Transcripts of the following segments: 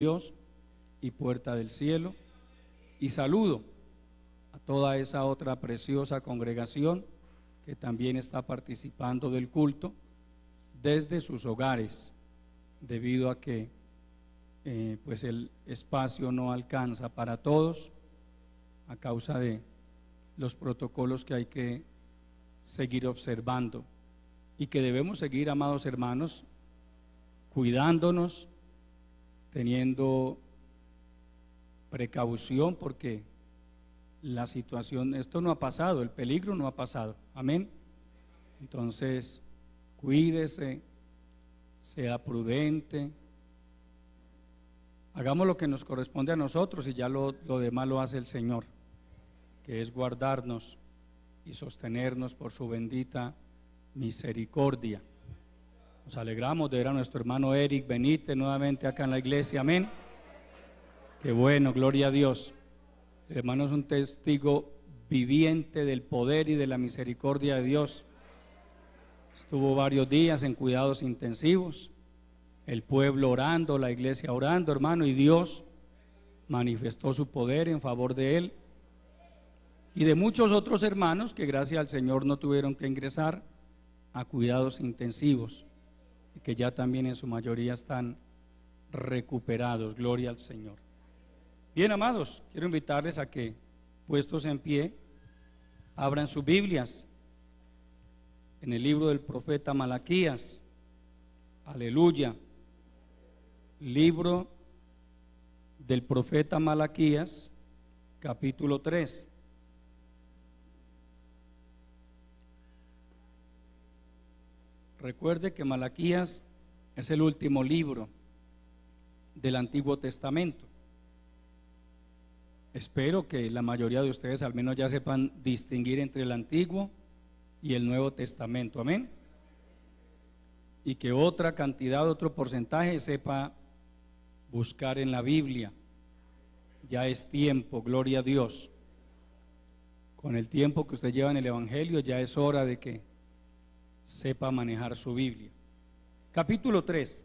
Dios y puerta del cielo, y saludo a toda esa otra preciosa congregación que también está participando del culto desde sus hogares, debido a que pues el espacio no alcanza para todos a causa de los protocolos que hay que seguir observando y que debemos seguir, amados hermanos, cuidándonos, teniendo precaución, porque la situación, esto no ha pasado, el peligro no ha pasado, amén. Entonces, cuídese, sea prudente, hagamos lo que nos corresponde a nosotros y ya lo demás lo hace el Señor, que es guardarnos y sostenernos por su bendita misericordia. Nos alegramos de ver a nuestro hermano Eric Benítez nuevamente acá en la iglesia, amén. Qué bueno, gloria a Dios. El hermano es un testigo viviente del poder y de la misericordia de Dios. Estuvo varios días en cuidados intensivos, el pueblo orando, la iglesia orando, hermano, y Dios manifestó su poder en favor de él y de muchos otros hermanos que gracias al Señor no tuvieron que ingresar a cuidados intensivos y que ya también en su mayoría están recuperados, gloria al Señor. Bien, amados, quiero invitarles a que, puestos en pie, abran sus Biblias en el libro del profeta Malaquías, aleluya, libro del profeta Malaquías, capítulo 3. Recuerde que Malaquías es el último libro del Antiguo Testamento. Espero que la mayoría de ustedes al menos ya sepan distinguir entre el Antiguo y el Nuevo Testamento, amén. Y que otra cantidad, otro porcentaje sepa buscar en la Biblia. Ya es tiempo, gloria a Dios. Con el tiempo que usted lleva en el Evangelio, ya es hora de que sepa manejar su Biblia. Capítulo 3,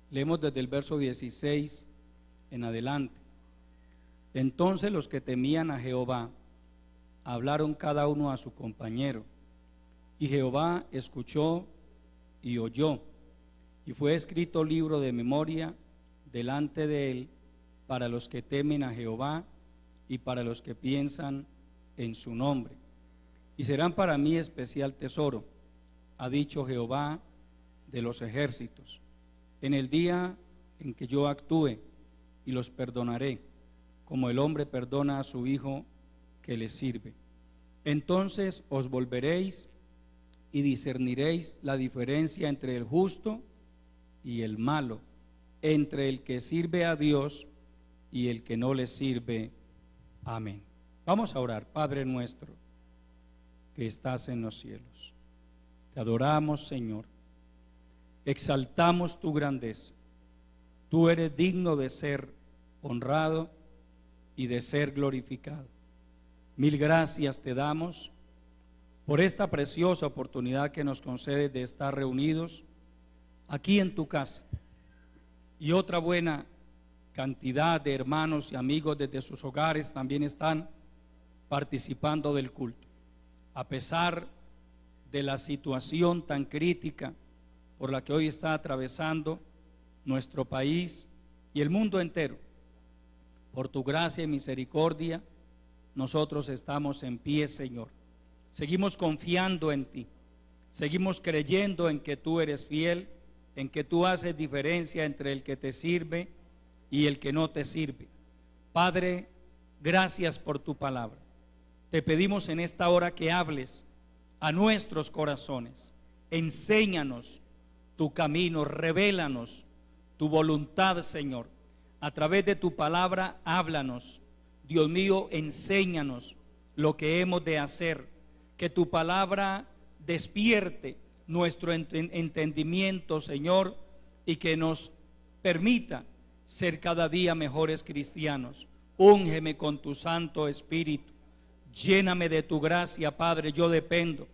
leemos desde el verso 16 en adelante. Entonces los que temían a Jehová hablaron cada uno a su compañero, y Jehová escuchó y oyó, y fue escrito libro de memoria delante de él para los que temen a Jehová y para los que piensan en su nombre. Y serán para mí especial tesoro, ha dicho Jehová de los ejércitos, en el día en que yo actúe, y los perdonaré, como el hombre perdona a su hijo que le sirve. Entonces os volveréis y discerniréis la diferencia entre el justo y el malo, entre el que sirve a Dios y el que no le sirve. Amén. Vamos a orar. Padre nuestro que estás en los cielos, te adoramos, Señor, exaltamos tu grandeza. Tú eres digno de ser honrado y de ser glorificado. Mil gracias te damos por esta preciosa oportunidad que nos concedes de estar reunidos aquí en tu casa, y otra buena cantidad de hermanos y amigos desde sus hogares también están participando del culto. A pesar de la situación tan crítica por la que hoy está atravesando nuestro país y el mundo entero, por tu gracia y misericordia, nosotros estamos en pie, Señor. Seguimos confiando en ti, seguimos creyendo en que tú eres fiel, en que tú haces diferencia entre el que te sirve y el que no te sirve. Padre, gracias por tu palabra. Te pedimos en esta hora que hables a nuestros corazones. Enséñanos tu camino, revélanos tu voluntad, Señor. A través de tu palabra, háblanos. Dios mío, enséñanos lo que hemos de hacer. Que tu palabra despierte nuestro entendimiento, Señor, y que nos permita ser cada día mejores cristianos. Úngeme con tu Santo Espíritu. Lléname de tu gracia, Padre. Yo dependo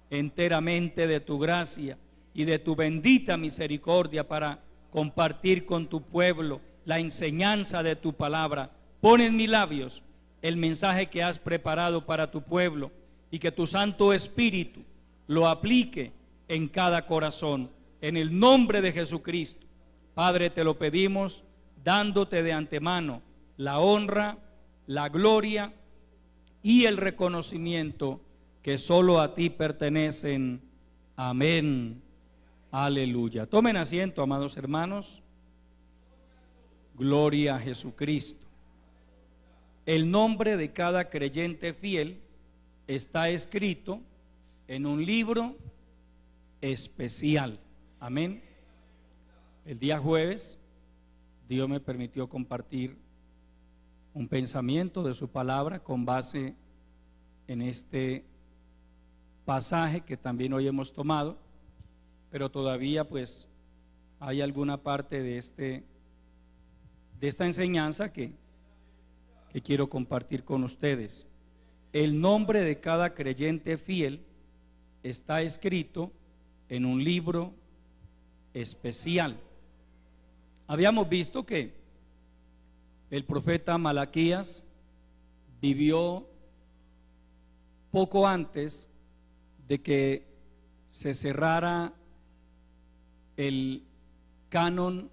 enteramente de tu gracia y de tu bendita misericordia para compartir con tu pueblo la enseñanza de tu palabra. Pon en mis labios el mensaje que has preparado para tu pueblo y que tu Santo Espíritu lo aplique en cada corazón. En el nombre de Jesucristo, Padre, te lo pedimos, dándote de antemano la honra, la gloria y el reconocimiento que solo a ti pertenecen. Amén. Aleluya. Tomen asiento, amados hermanos. Gloria a Jesucristo. El nombre de cada creyente fiel está escrito en un libro especial. Amén. El día jueves, Dios me permitió compartir un pensamiento de su palabra con base en este pasaje que también hoy hemos tomado, pero todavía pues hay alguna parte de esta enseñanza que quiero compartir con ustedes. El nombre de cada creyente fiel está escrito en un libro especial. Habíamos visto que el profeta Malaquías vivió poco antes de que se cerrara el canon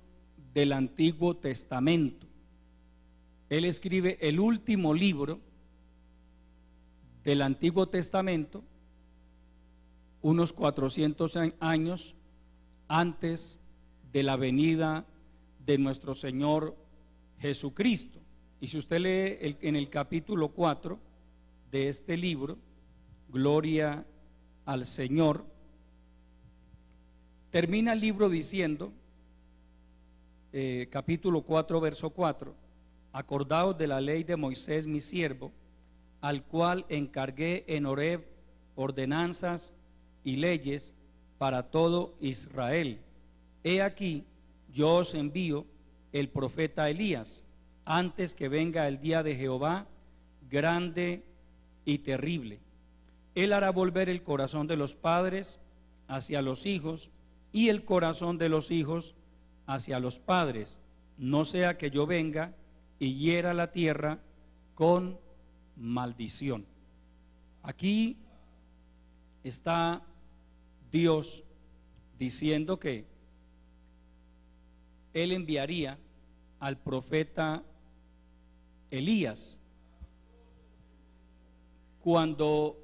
del Antiguo Testamento. Él escribe el último libro del Antiguo Testamento unos 400 años antes de la venida de nuestro Señor Jesucristo. Y si usted lee en el capítulo 4 de este libro, Gloria al Señor, termina el libro diciendo, capítulo 4, verso 4: acordaos de la ley de Moisés mi siervo, al cual encargué en Horeb ordenanzas y leyes para todo Israel. He aquí, yo os envío el profeta Elías, antes que venga el día de Jehová, grande y terrible. Él hará volver el corazón de los padres hacia los hijos, y el corazón de los hijos hacia los padres, no sea que yo venga y hiera la tierra con maldición. Aquí está Dios diciendo que Él enviaría al profeta Elías cuando,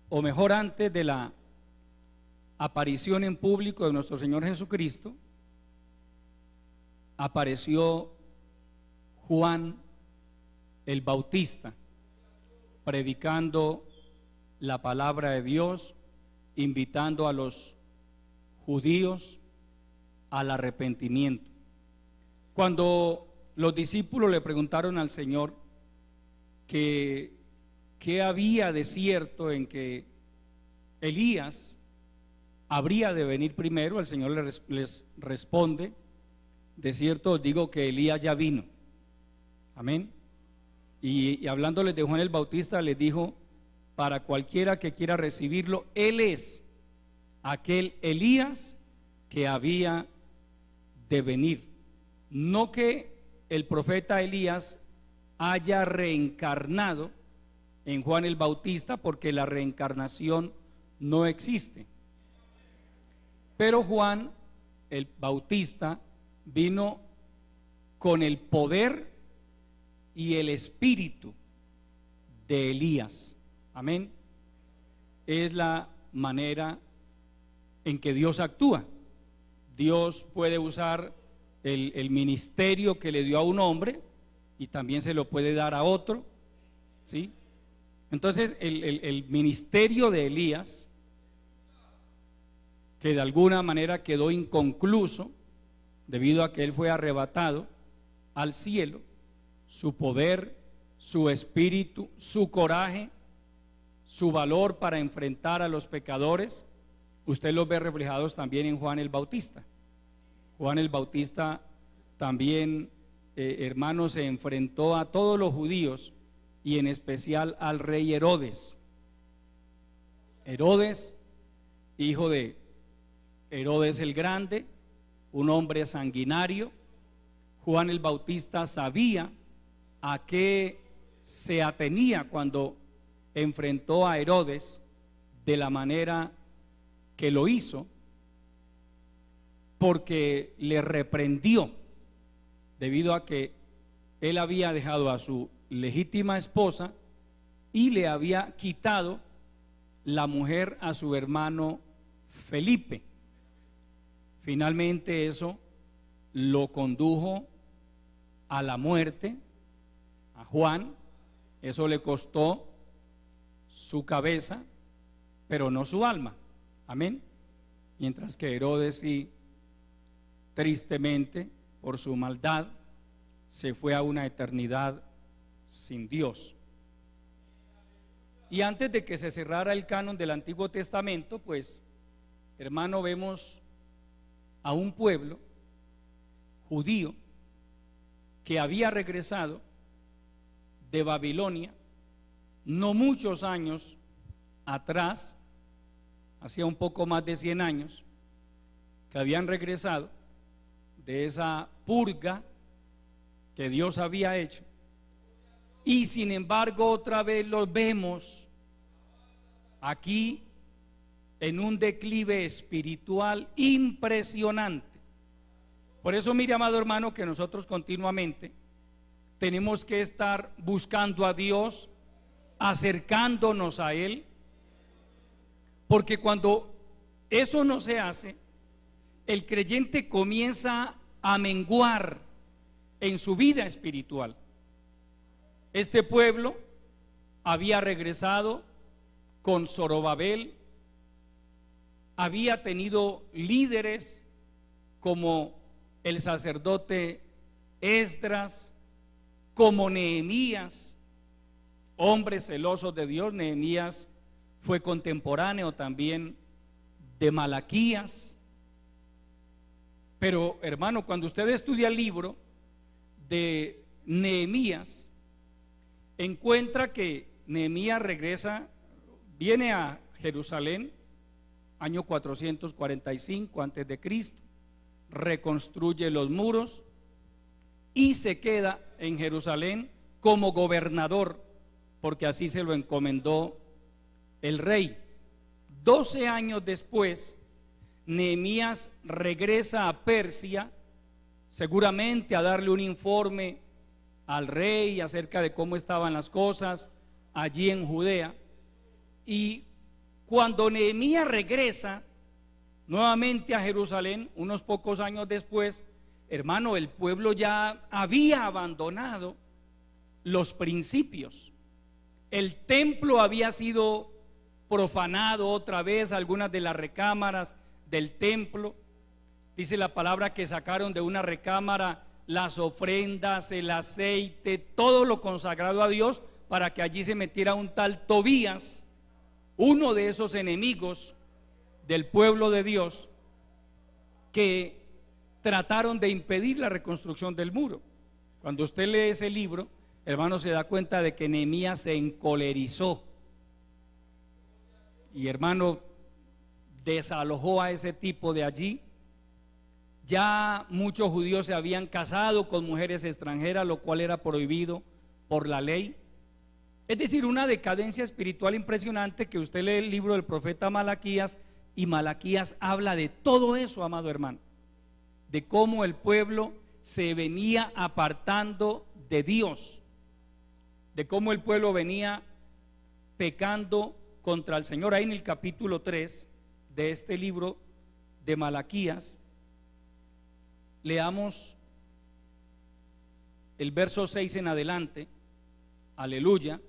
o mejor, antes de la aparición en público de nuestro Señor Jesucristo, apareció Juan el Bautista predicando la palabra de Dios, invitando a los judíos al arrepentimiento. Cuando los discípulos le preguntaron al Señor que qué había de cierto en que Elías habría de venir primero, el Señor les responde: de cierto os digo que Elías ya vino. Amén. Y hablándoles de Juan el Bautista, les dijo: para cualquiera que quiera recibirlo, él es aquel Elías que había de venir. No que el profeta Elías haya reencarnado en Juan el Bautista, porque la reencarnación no existe. Pero Juan el Bautista vino con el poder y el espíritu de Elías. Amén. Es la manera en que Dios actúa. Dios puede usar el ministerio que le dio a un hombre y también se lo puede dar a otro, ¿sí? Entonces el ministerio de Elías, que de alguna manera quedó inconcluso debido a que él fue arrebatado al cielo, su poder, su espíritu, su coraje, su valor para enfrentar a los pecadores, usted los ve reflejados también en Juan el Bautista. Juan el Bautista también, hermanos, se enfrentó a todos los judíos y en especial al rey Herodes. Herodes, hijo de Herodes el Grande, un hombre sanguinario. Juan el Bautista sabía a qué se atenía cuando enfrentó a Herodes de la manera que lo hizo, porque le reprendió debido a que él había dejado a su legítima esposa y le había quitado la mujer a su hermano Felipe. Finalmente eso lo condujo a la muerte a Juan. Eso le costó su cabeza, pero no su alma. Amén. Mientras que Herodes, sí, tristemente, por su maldad, se fue a una eternidad sin Dios. Y antes de que se cerrara el canon del Antiguo Testamento, pues, hermano, vemos a un pueblo judío que había regresado de Babilonia no muchos años atrás, hacía un poco más de 100 años, que habían regresado de esa purga que Dios había hecho, y sin embargo otra vez los vemos aquí en un declive espiritual impresionante. Por eso, mire, amado hermano, que nosotros continuamente tenemos que estar buscando a Dios, acercándonos a Él, porque cuando eso no se hace, el creyente comienza a menguar en su vida espiritual. Este pueblo había regresado con Zorobabel, había tenido líderes como el sacerdote Esdras, como Nehemías, hombres celosos de Dios. Nehemías fue contemporáneo también de Malaquías. Pero, hermano, cuando usted estudia el libro de Nehemías, encuentra que Nehemías regresa, viene a Jerusalén, año 445 antes de Cristo, reconstruye los muros y se queda en Jerusalén como gobernador, porque así se lo encomendó el rey. 12 años después, Nehemías regresa a Persia, seguramente a darle un informe al rey acerca de cómo estaban las cosas allí en Judea. Y cuando Nehemías regresa nuevamente a Jerusalén, unos pocos años después, hermano, el pueblo ya había abandonado los principios. El templo había sido profanado otra vez, algunas de las recámaras del templo. Dice la palabra que sacaron de una recámara las ofrendas, el aceite, todo lo consagrado a Dios, para que allí se metiera un tal Tobías, uno de esos enemigos del pueblo de Dios, que trataron de impedir la reconstrucción del muro. Cuando usted lee ese libro, hermano, se da cuenta de que Nehemías se encolerizó y, hermano, desalojó a ese tipo de allí. Ya muchos judíos se habían casado con mujeres extranjeras, lo cual era prohibido por la ley. Es decir, una decadencia espiritual impresionante, que usted lee el libro del profeta Malaquías, y Malaquías habla de todo eso, amado hermano, de cómo el pueblo se venía apartando de Dios, de cómo el pueblo venía pecando contra el Señor. Ahí en el capítulo 3 de este libro de Malaquías, leamos el verso 6 en adelante. Aleluya.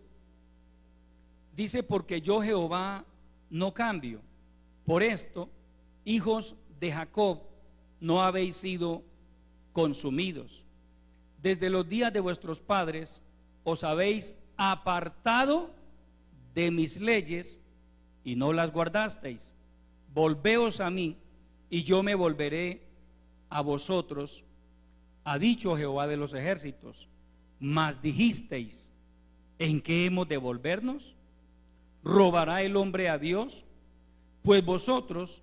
Dice: porque yo, Jehová, no cambio. Por esto, hijos de Jacob, no habéis sido consumidos. Desde los días de vuestros padres os habéis apartado de mis leyes y no las guardasteis. Volveos a mí y yo me volveré a vosotros, ha dicho Jehová de los ejércitos. Mas dijisteis: ¿en qué hemos de volvernos? ¿Robará el hombre a Dios? Pues vosotros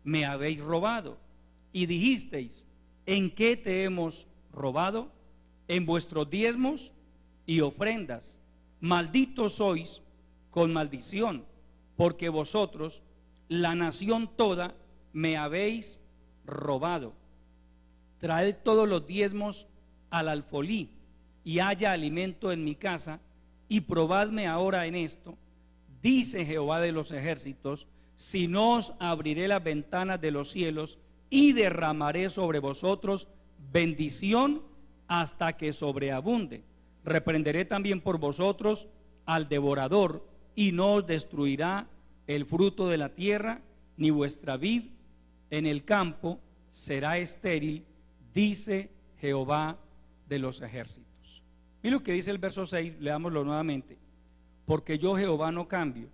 me habéis robado. y dijisteis: ¿en qué te hemos robado? En vuestros diezmos y ofrendas. Malditos sois con maldición, porque vosotros, la nación toda, me habéis robado. Traed todos los diezmos al alfolí, y haya alimento en mi casa, y probadme ahora en esto, dice Jehová de los ejércitos, si no os abriré las ventanas de los cielos y derramaré sobre vosotros bendición hasta que sobreabunde. Reprenderé también por vosotros al devorador, y no os destruirá el fruto de la tierra, ni vuestra vid en el campo será estéril, dice Jehová de los ejércitos. Mira lo que dice el verso 6, leámoslo nuevamente. Porque yo, Jehová, no cambio,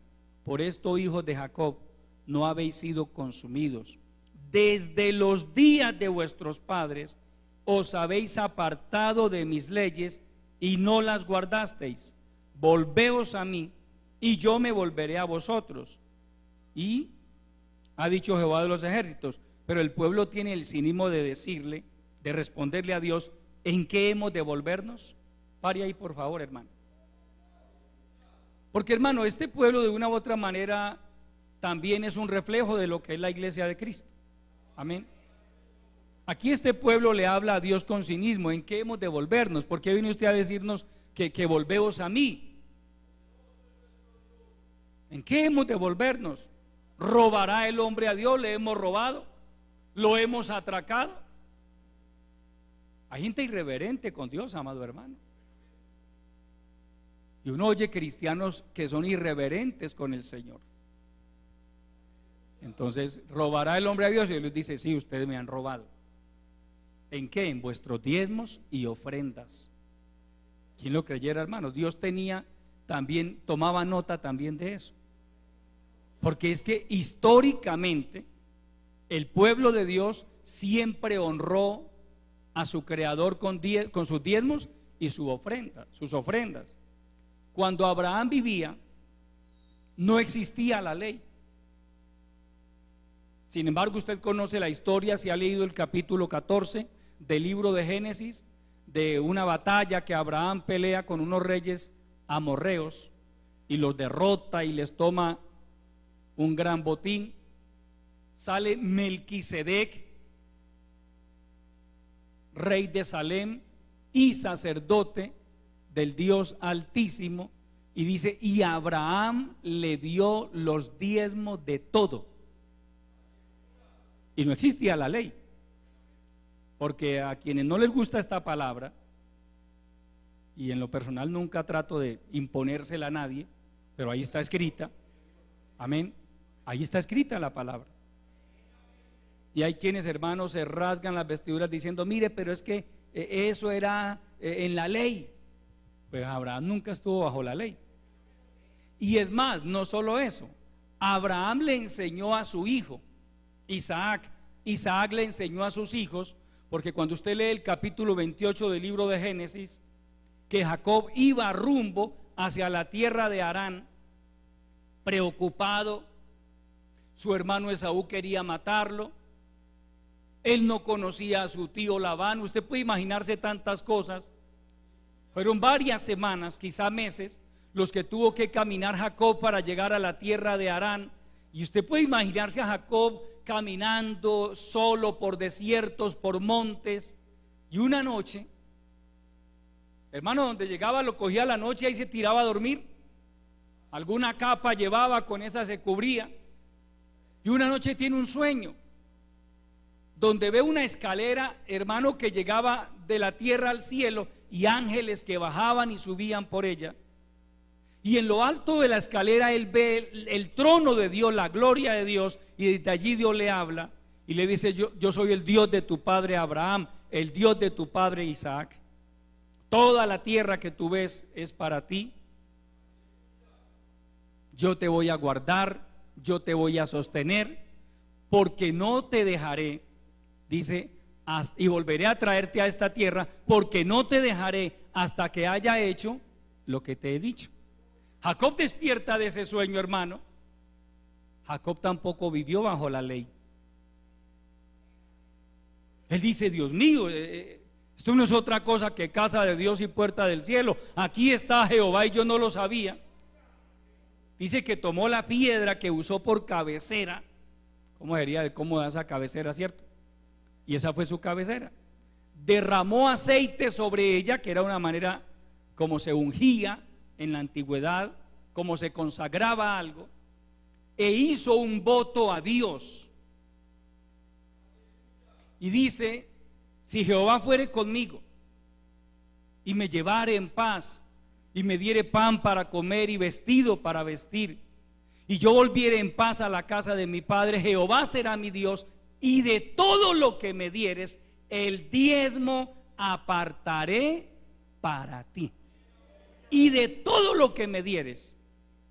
por esto, hijos de Jacob, no habéis sido consumidos. Desde los días de vuestros padres os habéis apartado de mis leyes y no las guardasteis. Volveos a mí y yo me volveré a vosotros. Y ha dicho Jehová de los ejércitos. Pero el pueblo tiene el cinismo de decirle, de responderle a Dios: ¿en qué hemos de volvernos? Pare ahí, por favor, hermano. Porque, hermano, este pueblo de una u otra manera también es un reflejo de lo que es la iglesia de Cristo. Amén. Aquí este pueblo le habla a Dios con cinismo: ¿en qué hemos de volvernos? ¿Por qué viene usted a decirnos que volveos a mí? ¿En qué hemos de volvernos? ¿Robará el hombre a Dios? ¿Le hemos robado? ¿Lo hemos atracado? Hay gente irreverente con Dios, amado hermano. Y uno oye cristianos que son irreverentes con el Señor. Entonces, ¿robará el hombre a Dios? Y Dios dice: sí, ustedes me han robado. ¿En qué? En vuestros diezmos y ofrendas. ¿Quién lo creyera, hermano? Dios tenía también, tomaba nota también de eso. Porque es que históricamente el pueblo de Dios siempre honró a su Creador con sus diezmos y sus ofrendas. Cuando Abraham vivía, no existía la ley. Sin embargo, usted conoce la historia, si ha leído el capítulo 14 del libro de Génesis, de una batalla que Abraham pelea con unos reyes amorreos y los derrota y les toma un gran botín. Sale Melquisedec, rey de Salem y sacerdote del Dios Altísimo, y dice: y Abraham le dio los diezmos de todo. Y no existía la ley, porque a quienes no les gusta esta palabra, y en lo personal nunca trato de imponérsela a nadie, pero ahí está escrita, amén, ahí está escrita la palabra. Y hay quienes, hermanos, se rasgan las vestiduras diciendo: mire, pero es que eso era en la ley. Pues Abraham nunca estuvo bajo la ley. Y es más, no solo eso, Abraham le enseñó a su hijo Isaac le enseñó a sus hijos, porque cuando usted lee el capítulo 28 del libro de Génesis, que Jacob iba rumbo hacia la tierra de Harán, preocupado, su hermano Esaú quería matarlo, él no conocía a su tío Labán. Usted puede imaginarse tantas cosas. Fueron varias semanas, quizá meses, los que tuvo que caminar Jacob para llegar a la tierra de Harán. Y usted puede imaginarse a Jacob caminando solo por desiertos, por montes. Y una noche, hermano, donde llegaba lo cogía la noche y ahí se tiraba a dormir. Alguna capa llevaba, con esa se cubría. Y una noche tiene un sueño donde ve una escalera, hermano, que llegaba de la tierra al cielo, y ángeles que bajaban y subían por ella. Y en lo alto de la escalera él ve el trono de Dios, la gloria de Dios, y desde allí Dios le habla y le dice: yo soy el Dios de tu padre Abraham, el Dios de tu padre Isaac. Toda la tierra que tú ves es para ti. Yo te voy a guardar, yo te voy a sostener, porque no te dejaré, dice, y volveré a traerte a esta tierra, porque no te dejaré hasta que haya hecho lo que te he dicho. Jacob despierta de ese sueño, hermano. Jacob tampoco vivió bajo la ley. Él dice: Dios mío, esto no es otra cosa que casa de Dios y puerta del cielo. Aquí está Jehová y yo no lo sabía. Dice que tomó la piedra que usó por cabecera. ¿Cómo sería de cómoda esa cabecera, cierto? Y esa fue su cabecera. Derramó aceite sobre ella, que era una manera como se ungía en la antigüedad, como se consagraba algo, e hizo un voto a Dios. Y dice: si Jehová fuere conmigo y me llevare en paz y me diere pan para comer y vestido para vestir, y yo volviere en paz a la casa de mi padre, Jehová será mi Dios, y de todo lo que me dieres, el diezmo apartaré para ti. Y de todo lo que me dieres,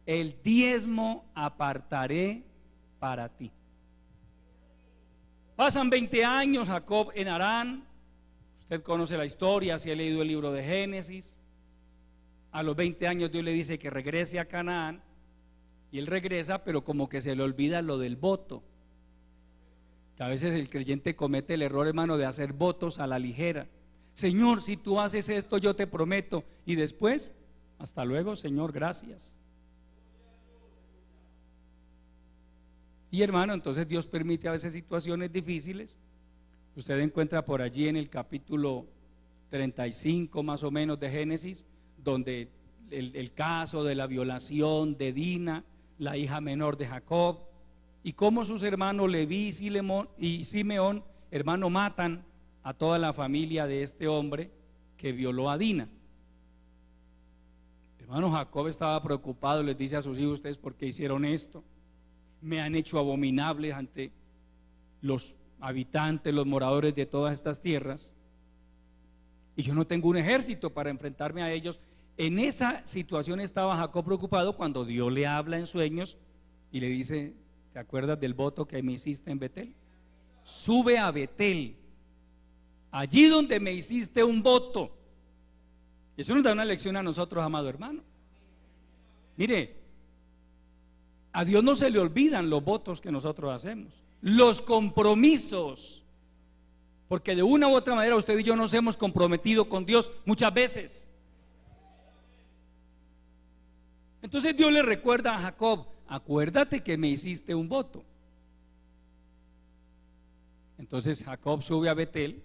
el diezmo apartaré para ti. Pasan 20 años Jacob en Harán. Usted conoce la historia, si ha leído el libro de Génesis. A los 20 años Dios le dice que regrese a Canaán, y él regresa, pero como que se le olvida lo del voto. Que a veces el creyente comete el error, hermano, de hacer votos a la ligera. Señor, si tú haces esto, yo te prometo. Y después, hasta luego, Señor, gracias. Y hermano, entonces Dios permite a veces situaciones difíciles. Usted encuentra por allí en el capítulo 35 más o menos de Génesis, donde el caso de la violación de Dina, la hija menor de Jacob, y cómo sus hermanos Leví y Simeón, hermano, matan a toda la familia de este hombre que violó a Dina. Hermano, Jacob estaba preocupado, les dice a sus hijos: ustedes, ¿por qué hicieron esto? Me han hecho abominables ante los habitantes, los moradores de todas estas tierras, y yo no tengo un ejército para enfrentarme a ellos. En esa situación estaba Jacob preocupado cuando Dios le habla en sueños y le dice: ¿te acuerdas del voto que me hiciste en Betel? Sube a Betel, allí donde me hiciste un voto. Eso nos da una lección a nosotros, amado hermano. Mire, a Dios no se le olvidan los votos que nosotros hacemos, los compromisos, porque de una u otra manera usted y yo nos hemos comprometido con Dios muchas veces. Entonces Dios le recuerda a Jacob: acuérdate que me hiciste un voto. Entonces Jacob sube a Betel,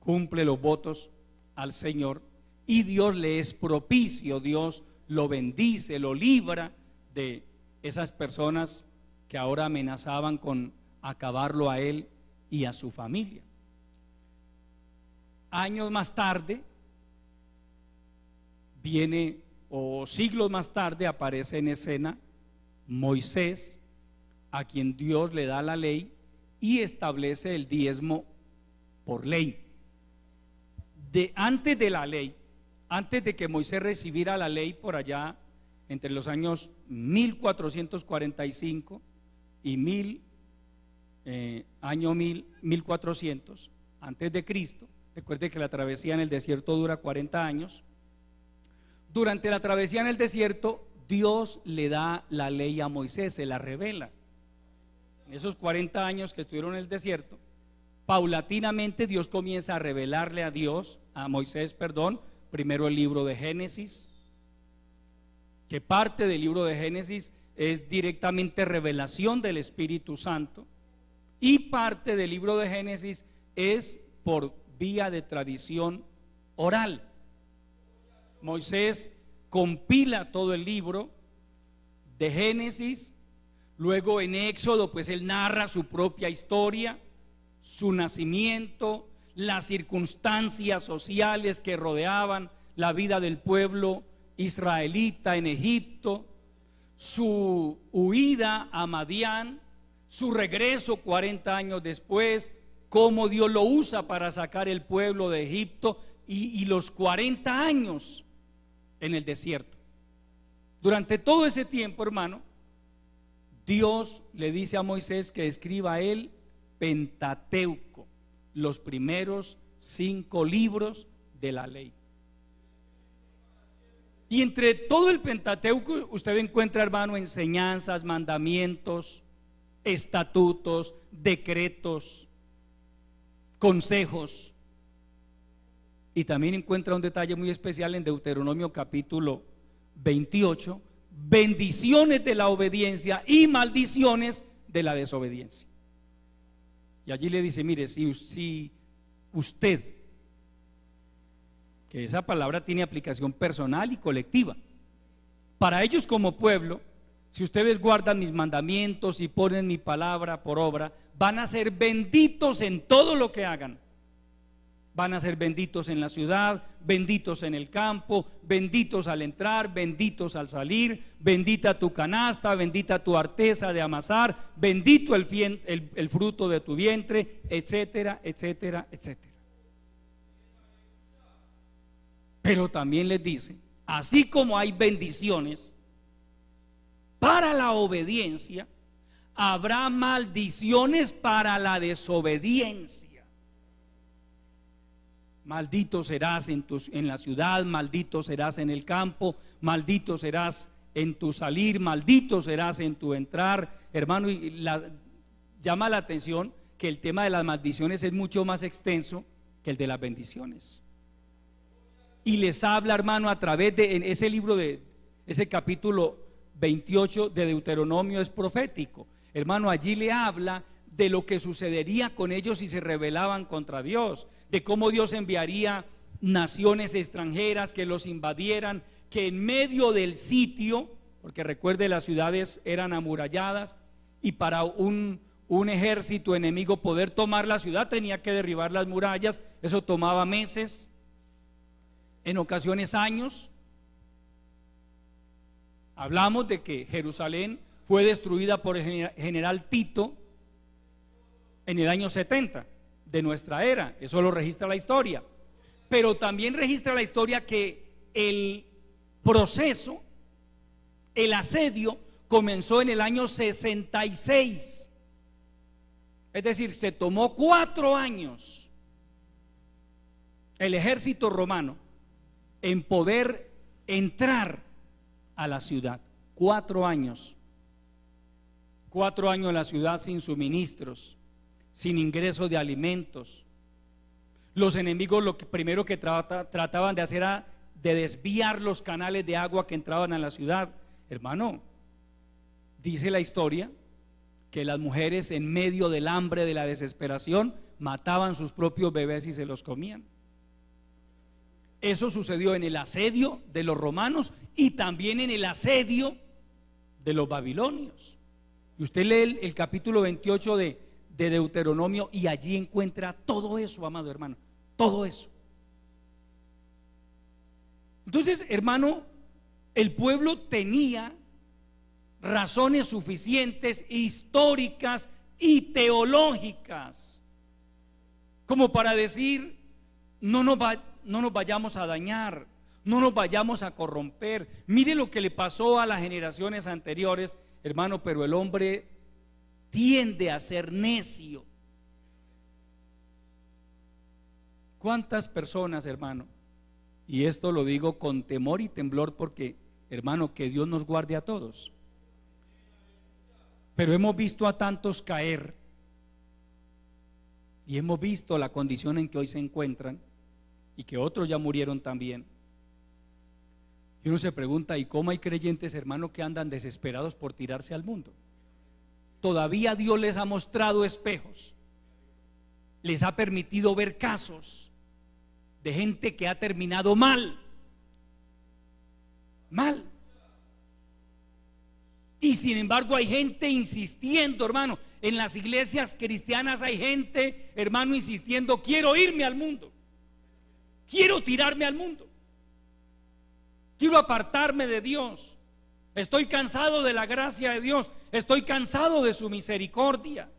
cumple los votos al Señor, y Dios le es propicio. Dios lo bendice, lo libra de esas personas que ahora amenazaban con acabarlo a él y a su familia. Años más tarde viene, o siglos más tarde, aparece en escena Moisés, a quien Dios le da la ley y establece el diezmo por ley. Antes de la ley, antes de que Moisés recibiera la ley, por allá entre los años 1445 y 1400 antes de Cristo. Recuerde que la travesía en el desierto dura 40 años. Durante la travesía en el desierto, Dios le da la ley a Moisés, se la revela. En esos 40 años que estuvieron en el desierto, paulatinamente Dios comienza a revelarle a Moisés, primero el libro de Génesis, que parte del libro de Génesis es directamente revelación del Espíritu Santo, y parte del libro de Génesis es por vía de tradición oral. Moisés compila todo el libro de Génesis, luego en Éxodo pues él narra su propia historia, su nacimiento, las circunstancias sociales que rodeaban la vida del pueblo israelita en Egipto, su huida a Madián, su regreso 40 años después, cómo Dios lo usa para sacar el pueblo de Egipto, y los 40 años en el desierto. Durante todo ese tiempo, hermano, Dios le dice a Moisés que escriba el Pentateuco, los primeros 5 libros de la ley. Y entre todo el Pentateuco usted encuentra, hermano, enseñanzas, mandamientos, estatutos, decretos, consejos. Y también encuentra un detalle muy especial en Deuteronomio capítulo 28, bendiciones de la obediencia y maldiciones de la desobediencia. Y allí le dice, mire, si usted, que esa palabra tiene aplicación personal y colectiva, para ellos como pueblo, si ustedes guardan mis mandamientos y ponen mi palabra por obra, van a ser benditos en todo lo que hagan. Van a ser benditos en la ciudad, benditos en el campo, benditos al entrar, benditos al salir, bendita tu canasta, bendita tu arteza de amasar, bendito el fruto de tu vientre, etcétera, etcétera, etcétera. Pero también les dice, así como hay bendiciones para la obediencia, habrá maldiciones para la desobediencia. Maldito serás en la ciudad, maldito serás en el campo, maldito serás en tu salir, maldito serás en tu entrar. Hermano, llama la atención que el tema de las maldiciones es mucho más extenso que el de las bendiciones. Y les habla, hermano, a través de en ese libro, de ese capítulo 28 de Deuteronomio es profético. Hermano, allí le habla de lo que sucedería con ellos si se rebelaban contra Dios, de cómo Dios enviaría naciones extranjeras que los invadieran, que en medio del sitio, porque recuerde las ciudades eran amuralladas, y para un ejército enemigo poder tomar la ciudad tenía que derribar las murallas. Eso tomaba meses, en ocasiones años. Hablamos de que Jerusalén fue destruida por el general Tito en el año 70 de nuestra era. Eso lo registra la historia. Pero también registra la historia que el proceso, el asedio, comenzó en el año 66. Es decir, se tomó 4 años el ejército romano en poder entrar a la ciudad. 4 años. 4 años en la ciudad sin suministros, sin ingreso de alimentos. Los enemigos lo que primero que trataban de hacer era de desviar los canales de agua que entraban a la ciudad. Hermano, dice la historia que las mujeres en medio del hambre, de la desesperación, mataban sus propios bebés y se los comían. Eso sucedió en el asedio de los romanos y también en el asedio de los babilonios. Y usted lee el capítulo 28 de Deuteronomio y allí encuentra todo eso, amado hermano, todo eso. Entonces, hermano, el pueblo tenía razones suficientes, históricas y teológicas, como para decir, no nos vayamos a dañar, no nos vayamos a corromper. Mire lo que le pasó a las generaciones anteriores, hermano, pero el hombre tiende a ser necio. ¿Cuántas personas, hermano? Y esto lo digo con temor y temblor porque, hermano, que Dios nos guarde a todos. Pero hemos visto a tantos caer y hemos visto la condición en que hoy se encuentran y que otros ya murieron también. Y uno se pregunta, ¿y cómo hay creyentes, hermano, que andan desesperados por tirarse al mundo? Todavía Dios les ha mostrado espejos, les ha permitido ver casos de gente que ha terminado mal. Y sin embargo hay gente insistiendo, hermano. En las iglesias cristianas hay gente, hermano, insistiendo, quiero irme al mundo, quiero tirarme al mundo, quiero apartarme de Dios. Estoy cansado de la gracia de Dios, estoy cansado de su misericordia.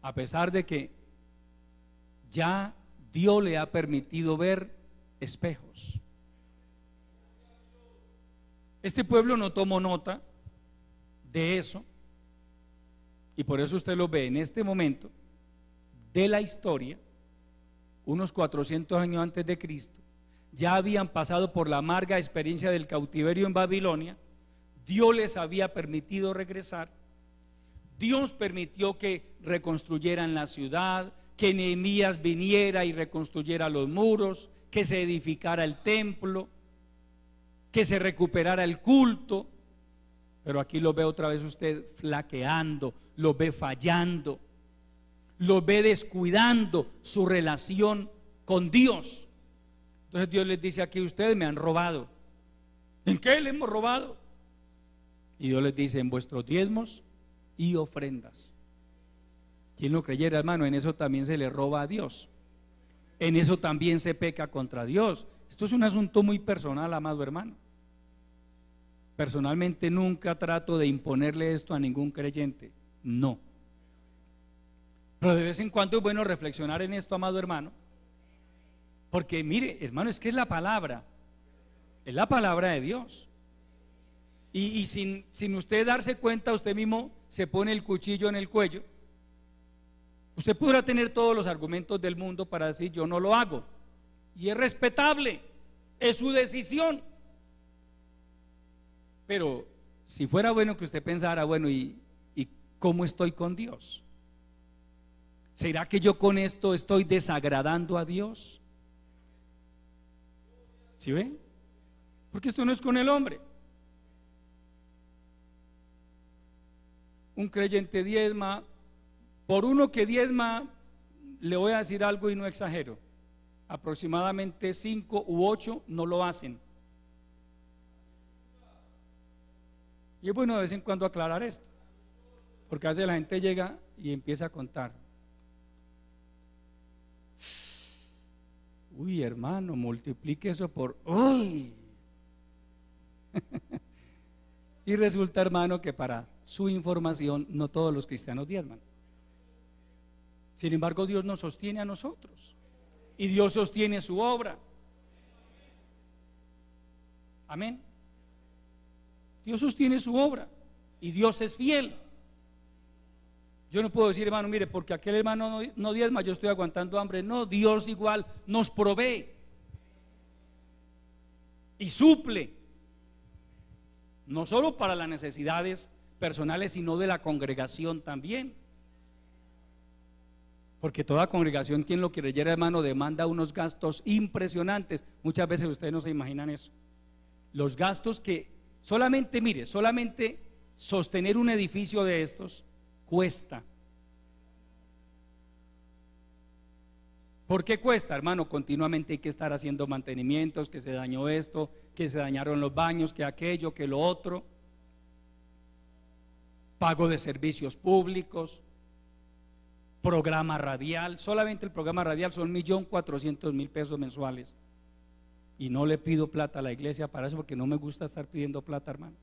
A pesar de que ya Dios le ha permitido ver espejos. Este pueblo no tomó nota de eso, y por eso usted lo ve en este momento de la historia, unos 400 años antes de Cristo. Ya habían pasado por la amarga experiencia del cautiverio en Babilonia. Dios les había permitido regresar. Dios permitió que reconstruyeran la ciudad, que Nehemías viniera y reconstruyera los muros, que se edificara el templo, que se recuperara el culto. Pero aquí lo ve otra vez usted flaqueando, lo ve fallando, lo ve descuidando su relación con Dios. Entonces Dios les dice aquí: ustedes me han robado. ¿En qué le hemos robado? Y Dios les dice: en vuestros diezmos y ofrendas. Quien lo creyera, hermano, en eso también se le roba a Dios, en eso también se peca contra Dios. Esto es un asunto muy personal, amado hermano. Personalmente nunca trato de imponerle esto a ningún creyente, no. Pero de vez en cuando es bueno reflexionar en esto, amado hermano, porque mire, hermano, es que es la palabra de Dios. Y sin usted darse cuenta, usted mismo se pone el cuchillo en el cuello. Usted podrá tener todos los argumentos del mundo para decir: yo no lo hago, y es respetable, es su decisión. Pero si fuera bueno que usted pensara: bueno, ¿y cómo estoy con Dios? ¿Será que yo con esto estoy desagradando a Dios? ¿Sí ven? Porque esto no es con el hombre. Un creyente diezma. Por uno que diezma, le voy a decir algo y no exagero, aproximadamente 5 u 8 no lo hacen. Y es bueno de vez en cuando aclarar esto, porque a veces la gente llega y empieza a contar: uy, hermano, multiplique eso por uy. Y resulta, hermano, que para su información, no todos los cristianos diezman. Sin embargo, Dios nos sostiene a nosotros, y Dios sostiene su obra. Amén. Dios sostiene su obra y Dios es fiel. Yo no puedo decir: hermano, mire, porque aquel hermano no diezma, yo estoy aguantando hambre. No, Dios igual nos provee y suple, no solo para las necesidades personales, sino de la congregación también. Porque toda congregación, quien lo creyera, hermano, demanda unos gastos impresionantes. Muchas veces ustedes no se imaginan eso. Los gastos que solamente, mire, solamente sostener un edificio de estos cuesta. ¿Por qué cuesta, hermano? Continuamente hay que estar haciendo mantenimientos, que se dañó esto, que se dañaron los baños, que aquello, que lo otro. Pago de servicios públicos, programa radial. Solamente el programa radial son 1.400.000 pesos mensuales. Y no le pido plata a la iglesia para eso, porque no me gusta estar pidiendo plata, hermano.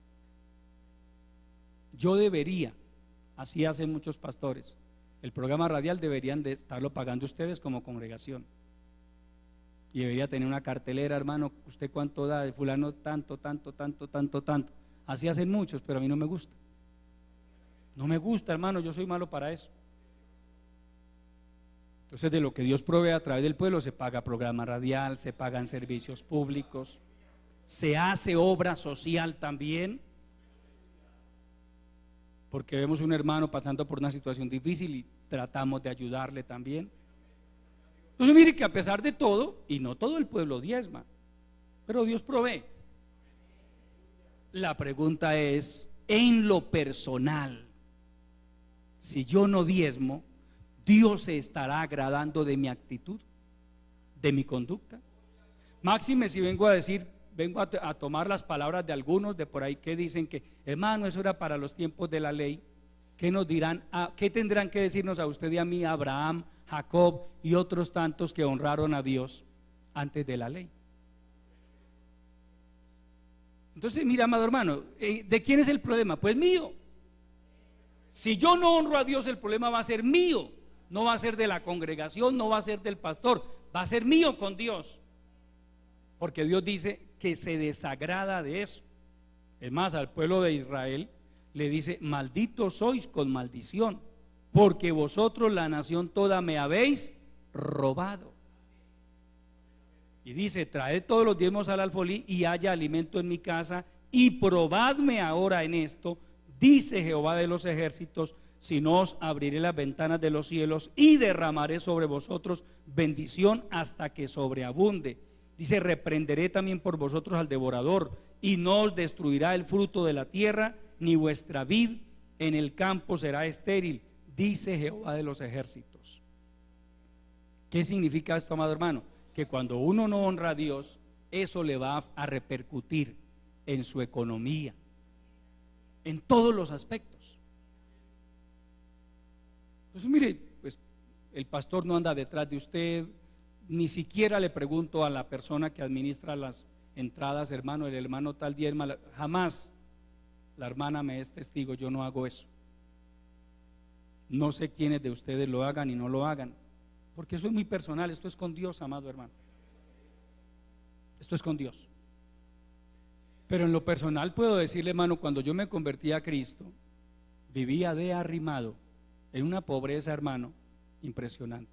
Yo debería, así hacen muchos pastores, el programa radial deberían de estarlo pagando ustedes como congregación. Y debería tener una cartelera: hermano, ¿usted cuánto da? El fulano tanto, tanto, tanto, tanto, tanto. Así hacen muchos, pero a mí no me gusta. No me gusta, hermano, yo soy malo para eso. Entonces, de lo que Dios provee a través del pueblo se paga programa radial, se pagan servicios públicos, se hace obra social también, porque vemos un hermano pasando por una situación difícil y tratamos de ayudarle también. Entonces mire que a pesar de todo, y no todo el pueblo diezma, pero Dios provee. La pregunta es: en lo personal, si yo no diezmo, ¿Dios se estará agradando de mi actitud, de mi conducta? Máxime si vengo a tomar las palabras de algunos de por ahí que dicen que, hermano, eso era para los tiempos de la ley. ¿Qué nos dirán? ¿Qué tendrán que decirnos a usted y a mí, Abraham, Jacob y otros tantos que honraron a Dios antes de la ley? Entonces, mira, amado hermano, ¿de quién es el problema? Pues mío. Si yo no honro a Dios, el problema va a ser mío. No va a ser de la congregación, no va a ser del pastor, va a ser mío con Dios. Porque Dios dice que se desagrada de eso. Es más, al pueblo de Israel le dice: malditos sois con maldición, porque vosotros, la nación toda, me habéis robado. Y dice: traed todos los diezmos al alfolí y haya alimento en mi casa, y probadme ahora en esto, dice Jehová de los ejércitos, sino os abriré las ventanas de los cielos y derramaré sobre vosotros bendición hasta que sobreabunde. Dice, reprenderé también por vosotros al devorador, y no os destruirá el fruto de la tierra, ni vuestra vid en el campo será estéril, dice Jehová de los ejércitos. ¿Qué significa esto, amado hermano? Que cuando uno no honra a Dios, eso le va a repercutir en su economía, en todos los aspectos. Entonces mire, pues el pastor no anda detrás de usted, ni siquiera le pregunto a la persona que administra las entradas, hermano, el hermano tal diezma, jamás. La hermana me es testigo, yo no hago eso. No sé quiénes de ustedes lo hagan y no lo hagan, porque eso es muy personal. Esto es con Dios, amado hermano. Esto es con Dios. Pero en lo personal puedo decirle, hermano, cuando yo me convertí a Cristo, vivía de arrimado en una pobreza, hermano, impresionante.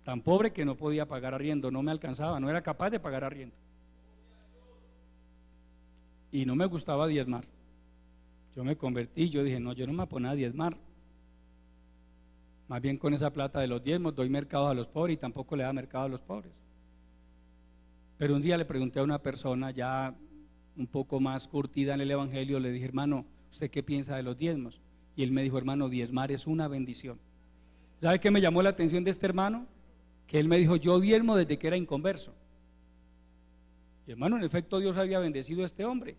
Tan pobre que no podía pagar arriendo, no me alcanzaba, no era capaz de pagar arriendo. Y no me gustaba diezmar. Yo me convertí, yo dije, no, yo no me voy a poner a diezmar. Más bien con esa plata de los diezmos doy mercados a los pobres, y tampoco le da mercado a los pobres. Pero un día le pregunté a una persona ya un poco más curtida en el evangelio, le dije, hermano, ¿usted qué piensa de los diezmos? Y él me dijo, hermano, diezmar es una bendición. ¿Sabe qué me llamó la atención de este hermano? Que él me dijo, yo diezmo desde que era inconverso. Y hermano, en efecto Dios había bendecido a este hombre.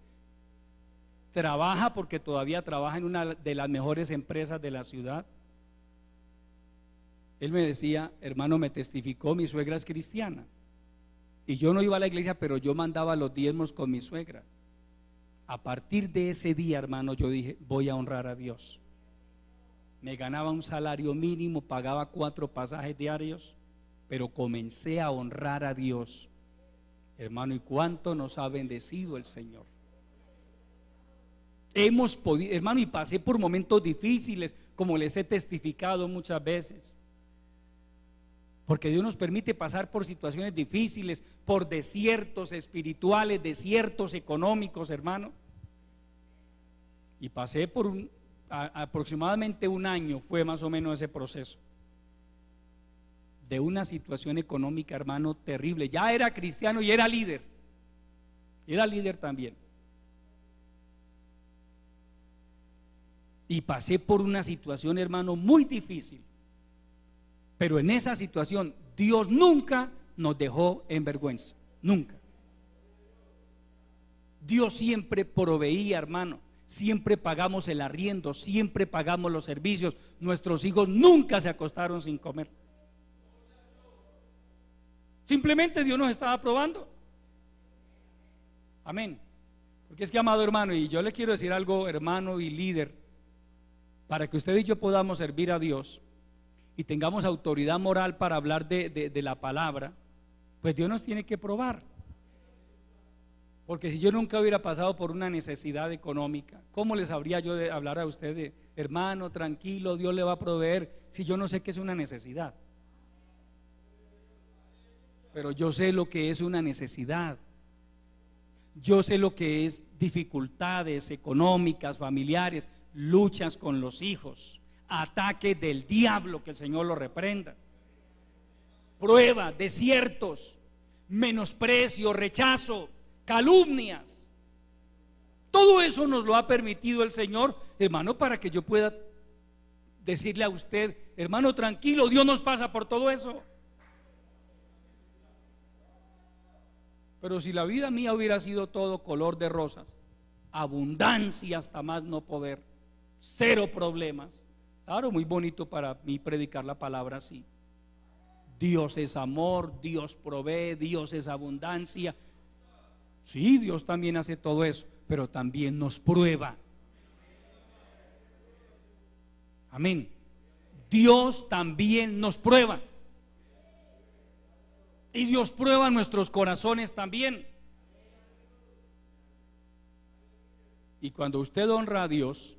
Trabaja porque todavía trabaja en una de las mejores empresas de la ciudad. Él me decía, hermano, me testificó, mi suegra es cristiana. Y yo no iba a la iglesia, pero yo mandaba los diezmos con mi suegra. A partir de ese día, hermano, yo dije, voy a honrar a Dios. Me ganaba un salario mínimo, pagaba 4 pasajes diarios, pero comencé a honrar a Dios. Hermano, ¿y cuánto nos ha bendecido el Señor? Hemos podido, hermano, y pasé por momentos difíciles, como les he testificado muchas veces. Porque Dios nos permite pasar por situaciones difíciles, por desiertos espirituales, desiertos económicos, hermano. Y pasé por aproximadamente un año, fue más o menos ese proceso, de una situación económica, hermano, terrible. Ya era cristiano y era líder también. Y pasé por una situación, hermano, muy difícil. Pero en esa situación Dios nunca nos dejó en vergüenza, nunca. Dios siempre proveía, hermano, siempre pagamos el arriendo, siempre pagamos los servicios. Nuestros hijos nunca se acostaron sin comer. Simplemente Dios nos estaba probando. Amén. Porque es que, amado hermano, y yo le quiero decir algo, hermano y líder, para que usted y yo podamos servir a Dios y tengamos autoridad moral para hablar de la palabra, pues Dios nos tiene que probar. Porque si yo nunca hubiera pasado por una necesidad económica, ¿cómo les habría yo de hablar a usted de, hermano, tranquilo, Dios le va a proveer, si yo no sé qué es una necesidad? Pero yo sé lo que es una necesidad. Yo sé lo que es dificultades económicas, familiares, luchas con los hijos, ataques del diablo, que el Señor lo reprenda, pruebas, desiertos, menosprecio, rechazo, calumnias. Todo eso nos lo ha permitido el Señor, hermano, para que yo pueda decirle a usted, hermano, tranquilo, Dios nos pasa por todo eso. Pero si la vida mía hubiera sido todo color de rosas, abundancia hasta más no poder, cero problemas, claro, muy bonito para mí predicar la palabra así. Dios es amor, Dios provee, Dios es abundancia. Sí, Dios también hace todo eso, pero también nos prueba. Amén. Dios también nos prueba. Y Dios prueba nuestros corazones también. Y cuando usted honra a Dios,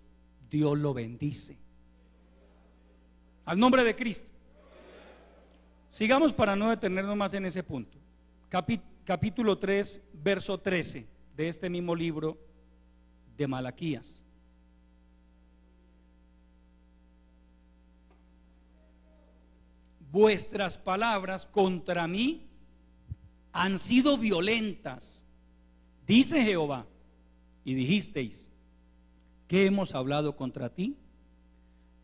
Dios lo bendice. Al nombre de Cristo. Sigamos para no detenernos más en ese punto. Capítulo 3, verso 13 de este mismo libro de Malaquías. vuestras palabras contra mí han sido violentas, dice Jehová, y dijisteis, ¿qué hemos hablado contra ti?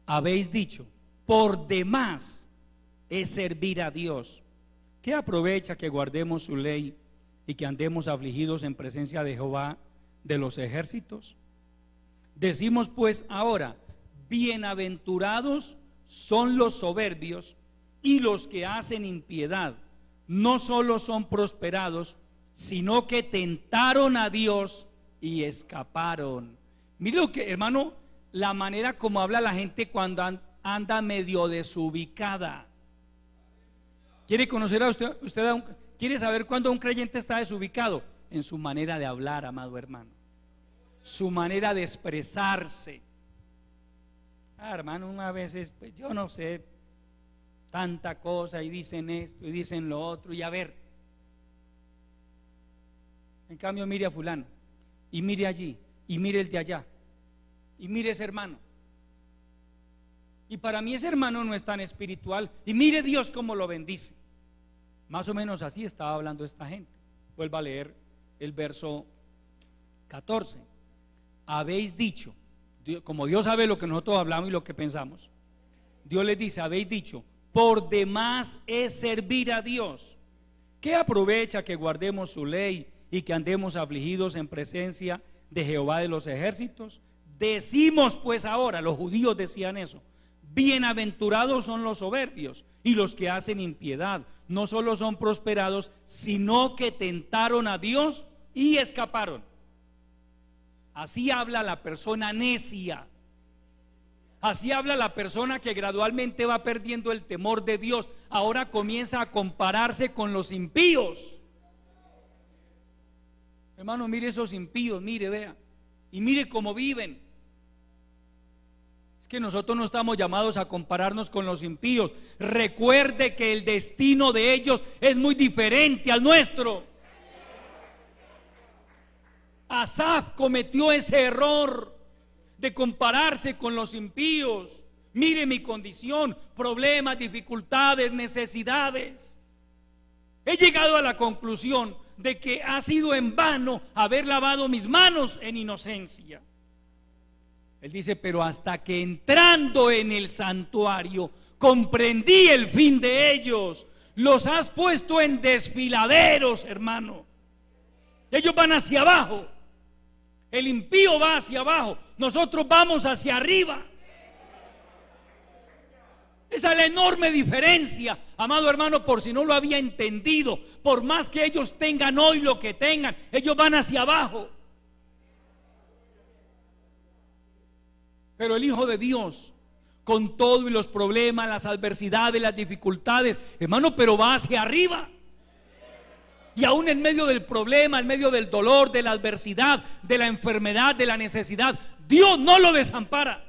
Habéis dicho, por demás es servir a Dios. ¿Qué aprovecha que guardemos su ley y que andemos afligidos en presencia de Jehová de los ejércitos? Decimos pues ahora, bienaventurados son los soberbios y los que hacen impiedad. No solo son prosperados, sino que tentaron a Dios y escaparon. Mire lo que, hermano, la manera como habla la gente cuando anda medio desubicada. ¿Quiere conocer a usted quiere saber cuándo un creyente está desubicado? En su manera de hablar, amado hermano, su manera de expresarse. Hermano, a veces pues, yo no sé tanta cosa y dicen esto y dicen lo otro, y a ver, en cambio mire a fulano y mire allí y mire el de allá y mire ese hermano, y para mí ese hermano no es tan espiritual, y mire Dios cómo lo bendice. Más o menos así estaba hablando esta gente. Vuelva a leer el verso 14. Habéis dicho, como Dios sabe lo que nosotros hablamos y lo que pensamos, Dios les dice, habéis dicho, por demás es servir a Dios. ¿Qué aprovecha que guardemos su ley y que andemos afligidos en presencia de Jehová de los ejércitos? Decimos pues ahora, los judíos decían eso, bienaventurados son los soberbios y los que hacen impiedad. No solo son prosperados, sino que tentaron a Dios y escaparon. Así habla la persona necia. Así habla la persona que gradualmente va perdiendo el temor de Dios. Ahora comienza a compararse con los impíos. Hermano, mire esos impíos, mire, vea, y mire cómo viven. Es que nosotros no estamos llamados a compararnos con los impíos. Recuerde que el destino de ellos es muy diferente al nuestro. Asaf cometió ese error de compararse con los impíos. Mire mi condición, problemas, dificultades, necesidades. He llegado a la conclusión de que ha sido en vano haber lavado mis manos en inocencia. Él dice, pero hasta que entrando en el santuario comprendí el fin de ellos. Los has puesto en desfiladeros, hermano. Ellos van hacia abajo. El impío va hacia abajo, nosotros vamos hacia arriba. Esa es la enorme diferencia, amado hermano, por si no lo había entendido. Por más que ellos tengan hoy lo que tengan, ellos van hacia abajo. Pero el Hijo de Dios, con todo y los problemas, las adversidades, las dificultades, hermano, pero va hacia arriba. Y aún en medio del problema, en medio del dolor, de la adversidad, de la enfermedad, de la necesidad, Dios no lo desampara.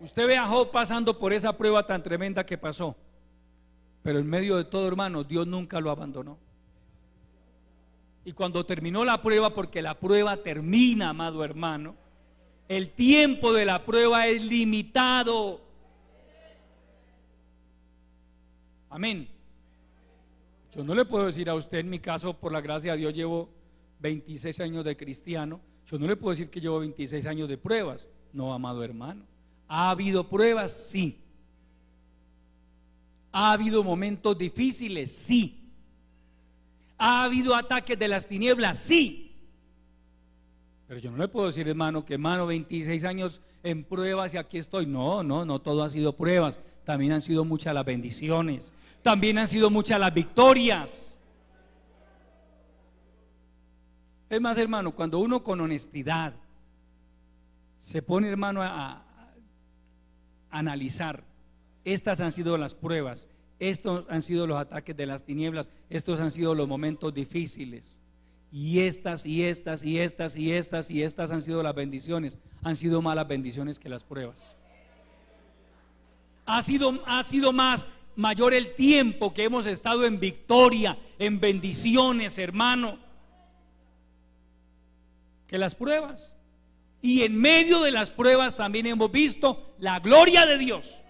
Usted ve a Job pasando por esa prueba tan tremenda que pasó, pero en medio de todo, hermano, Dios nunca lo abandonó. Y cuando terminó la prueba, porque la prueba termina, amado hermano, el tiempo de la prueba es limitado. Amén. Yo no le puedo decir a usted, en mi caso, por la gracia de Dios, llevo 26 años de cristiano. Yo no le puedo decir que llevo 26 años de pruebas. No, amado hermano. ¿Ha habido pruebas? Sí. ¿Ha habido momentos difíciles? Sí. ¿Ha habido ataques de las tinieblas? Sí. Pero yo no le puedo decir, hermano, que hermano, 26 años en pruebas y aquí estoy. No, todo ha sido pruebas. También han sido muchas las bendiciones. También han sido muchas las victorias. Es más, hermano, cuando uno con honestidad se pone, hermano, a analizar, estas han sido las pruebas, estos han sido los ataques de las tinieblas, estos han sido los momentos difíciles, y estas han sido las bendiciones. Han sido más las bendiciones que las pruebas. Ha sido mayor el tiempo que hemos estado en victoria, en bendiciones, hermano, que las pruebas. Y en medio de las pruebas también hemos visto la gloria de Dios.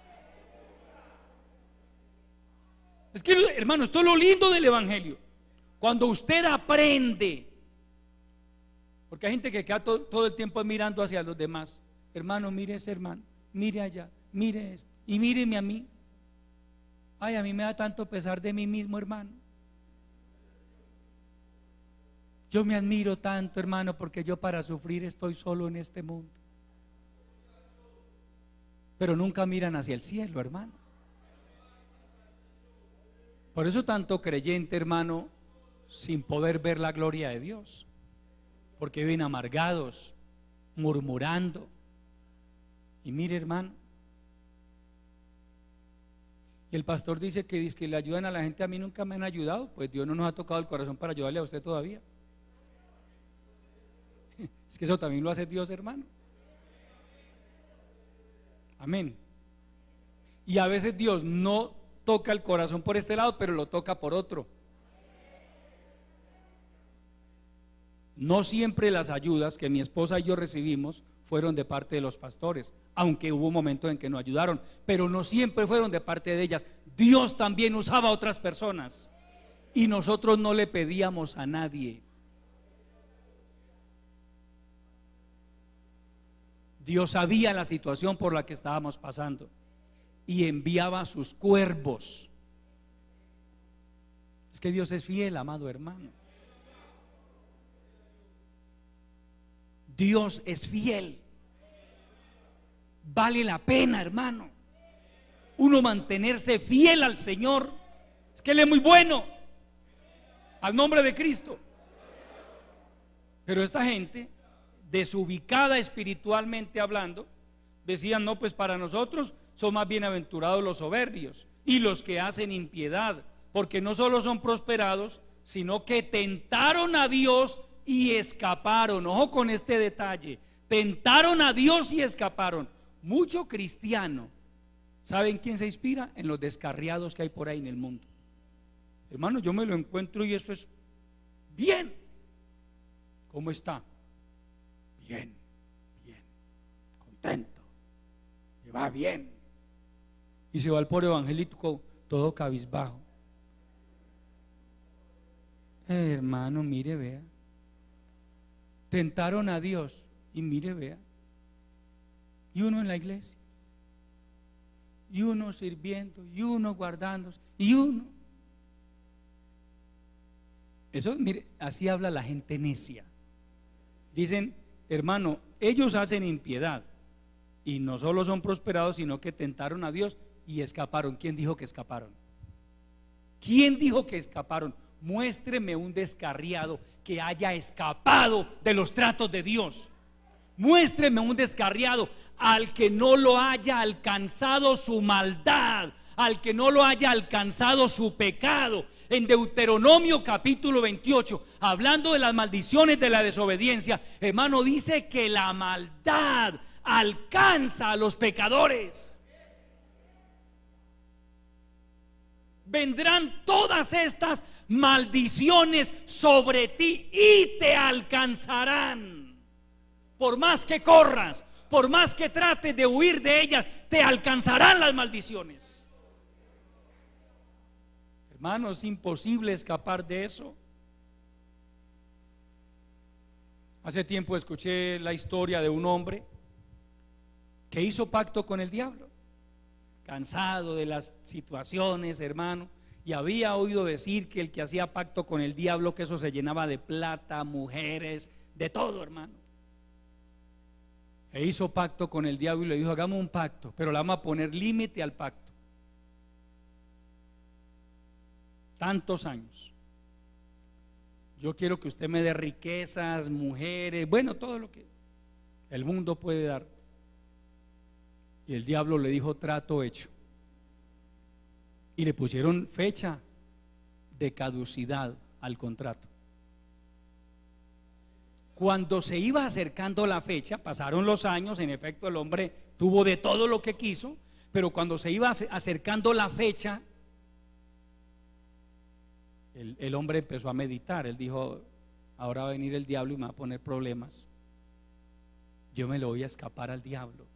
Es que, hermano, esto es lo lindo del evangelio. Cuando usted aprende, porque hay gente que queda todo el tiempo mirando hacia los demás. Hermano, mire ese hermano, mire allá, mire esto, y míreme a mí. Ay, a mí me da tanto pesar de mí mismo, hermano. Yo me admiro tanto, hermano, porque yo para sufrir estoy solo en este mundo. Pero nunca miran hacia el cielo, hermano. Por eso tanto creyente, hermano, sin poder ver la gloria de Dios, porque viven amargados, murmurando. Y mire, hermano, y el pastor dice que le ayudan a la gente. A mí nunca me han ayudado. Pues Dios no nos ha tocado el corazón para ayudarle a usted todavía. Es que eso también lo hace Dios, hermano. Amén. Y a veces Dios no toca el corazón por este lado, pero lo toca por otro. No siempre las ayudas que mi esposa y yo recibimos fueron de parte de los pastores, aunque hubo momentos en que nos ayudaron, pero no siempre fueron de parte de ellas. Dios también usaba a otras personas y nosotros no le pedíamos a nadie. Dios sabía la situación por la que estábamos pasando y enviaba a sus cuervos. Es que Dios es fiel, amado hermano. Dios es fiel. Vale la pena, hermano, uno mantenerse fiel al Señor. Es que Él es muy bueno. Al nombre de Cristo. Pero esta gente, desubicada espiritualmente hablando, decían: no, pues para nosotros son más bienaventurados los soberbios y los que hacen impiedad, porque no solo son prosperados, sino que tentaron a Dios y escaparon. Ojo con este detalle: tentaron a Dios y escaparon. Mucho cristiano, ¿saben quién se inspira? En los descarriados que hay por ahí en el mundo. Hermano, yo me lo encuentro y eso es bien. ¿Cómo está? Bien, bien, contento, me va bien. Y se va al pobre evangelístico todo cabizbajo. Hermano, mire, vea. Tentaron a Dios y mire, vea. Y uno en la iglesia, y uno sirviendo, y uno guardando, y uno. Eso, mire, así habla la gente necia. Dicen: hermano, ellos hacen impiedad y no solo son prosperados, sino que tentaron a Dios y escaparon. ¿Quién dijo que escaparon? ¿Quién dijo que escaparon? Muéstreme un descarriado que haya escapado de los tratos de Dios. Muéstreme un descarriado al que no lo haya alcanzado su maldad, al que no lo haya alcanzado su pecado. En Deuteronomio capítulo 28, hablando de las maldiciones de la desobediencia, hermano, dice que la maldad alcanza a los pecadores. Vendrán todas estas maldiciones sobre ti y te alcanzarán. Por más que corras, por más que trates de huir de ellas, te alcanzarán las maldiciones. Hermano, es imposible escapar de eso. Hace tiempo escuché la historia de un hombre que hizo pacto con el diablo, cansado de las situaciones, hermano, y había oído decir que el que hacía pacto con el diablo, que eso se llenaba de plata, mujeres, de todo, hermano. E hizo pacto con el diablo y le dijo: hagamos un pacto, pero le vamos a poner límite al pacto. Tantos años. Yo quiero que usted me dé riquezas, mujeres, bueno, todo lo que el mundo puede dar. Y el diablo le dijo: trato hecho. Y le pusieron fecha de caducidad al contrato. Cuando se iba acercando la fecha, pasaron los años, en efecto el hombre tuvo de todo lo que quiso, pero cuando se iba acercando la fecha, el hombre empezó a meditar. Él dijo: ahora va a venir el diablo y me va a poner problemas. Yo me lo voy a escapar al diablo.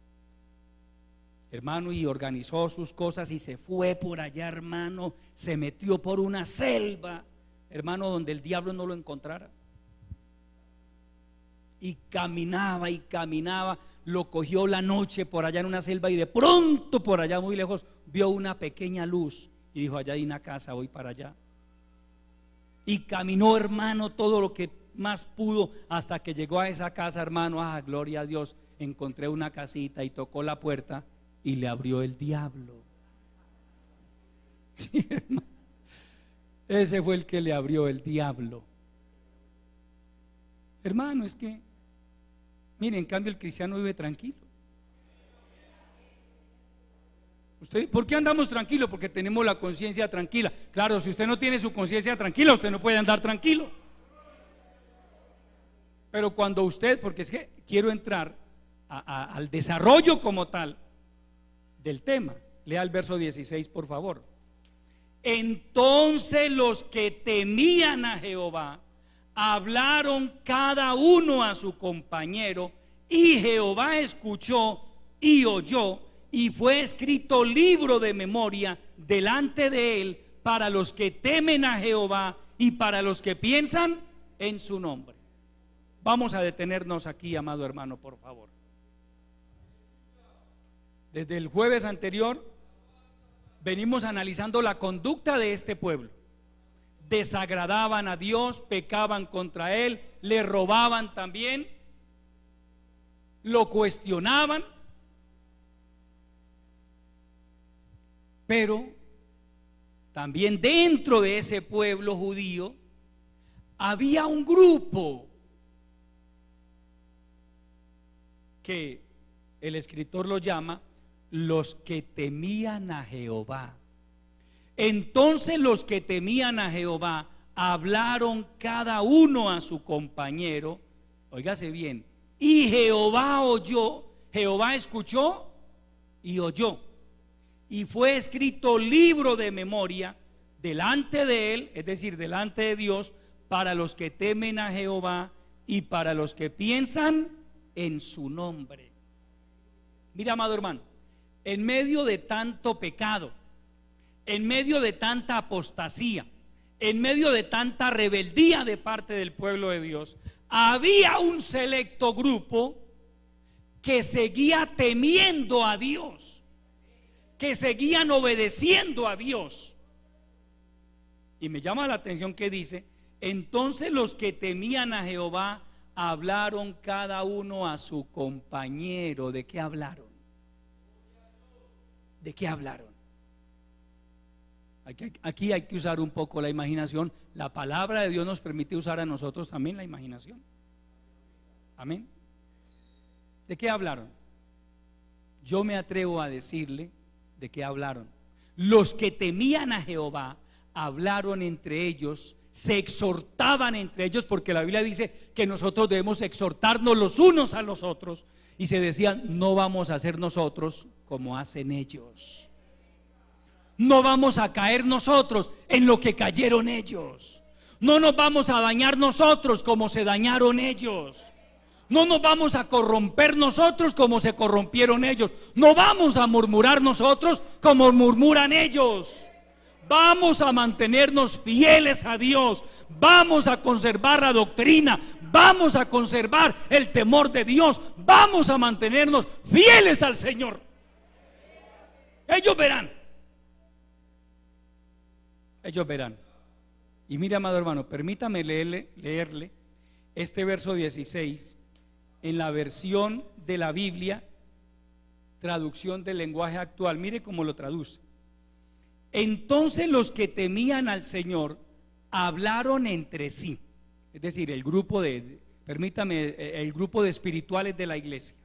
hermano, y organizó sus cosas y se fue por allá, hermano, se metió por una selva, hermano, donde el diablo no lo encontrara. Y caminaba y caminaba, lo cogió la noche por allá en una selva y de pronto por allá muy lejos vio una pequeña luz y dijo: allá hay una casa, voy para allá. Y caminó, hermano, todo lo que más pudo hasta que llegó a esa casa, hermano. Gloria a Dios, encontré una casita y tocó la puerta y le abrió el diablo. Sí, hermano. Ese fue el que le abrió el diablo. Hermano, es que, mire, en cambio el cristiano vive tranquilo. ¿Por qué andamos tranquilos? Porque tenemos la conciencia tranquila. Claro, si usted no tiene su conciencia tranquila, usted no puede andar tranquilo. Pero cuando usted, porque es que quiero entrar al desarrollo como tal del tema. Lea el verso 16, por favor. Entonces los que temían a Jehová hablaron cada uno a su compañero, y Jehová escuchó y oyó, y fue escrito libro de memoria delante de él para los que temen a Jehová y para los que piensan en su nombre. Vamos a detenernos aquí, amado hermano, por favor. Desde el jueves anterior venimos analizando la conducta de este pueblo. Desagradaban a Dios, pecaban contra él, le robaban también, lo cuestionaban. Pero también dentro de ese pueblo judío había un grupo que el escritor lo llama los que temían a Jehová. Entonces los que temían a Jehová hablaron cada uno a su compañero, óigase bien, y Jehová oyó, Jehová escuchó y oyó, y fue escrito libro de memoria delante de él, es decir, delante de Dios, para los que temen a Jehová y para los que piensan en su nombre. Mira, amado hermano, en medio de tanto pecado, en medio de tanta apostasía, en medio de tanta rebeldía de parte del pueblo de Dios, había un selecto grupo que seguía temiendo a Dios, que seguían obedeciendo a Dios. Y me llama la atención que dice: entonces los que temían a Jehová hablaron cada uno a su compañero. ¿De qué hablaron? ¿De qué hablaron? Aquí hay que usar un poco la imaginación. La palabra de Dios nos permite usar a nosotros también la imaginación. Amén. ¿De qué hablaron? Yo me atrevo a decirle de qué hablaron. Los que temían a Jehová hablaron entre ellos, se exhortaban entre ellos, porque la Biblia dice que nosotros debemos exhortarnos los unos a los otros, y se decían: no vamos a hacer nosotros como hacen ellos, no vamos a caer nosotros en lo que cayeron ellos, no nos vamos a dañar nosotros como se dañaron ellos, no nos vamos a corromper nosotros como se corrompieron ellos, no vamos a murmurar nosotros como murmuran ellos. Vamos a mantenernos fieles a Dios, vamos a conservar la doctrina, vamos a conservar el temor de Dios, vamos a mantenernos fieles al Señor. Ellos verán. Ellos verán. Y mire, amado hermano, permítame leerle este verso 16 en la versión de la Biblia, traducción del lenguaje actual. Mire cómo lo traduce. Entonces los que temían al Señor hablaron entre sí, es decir, el grupo de espirituales de la iglesia.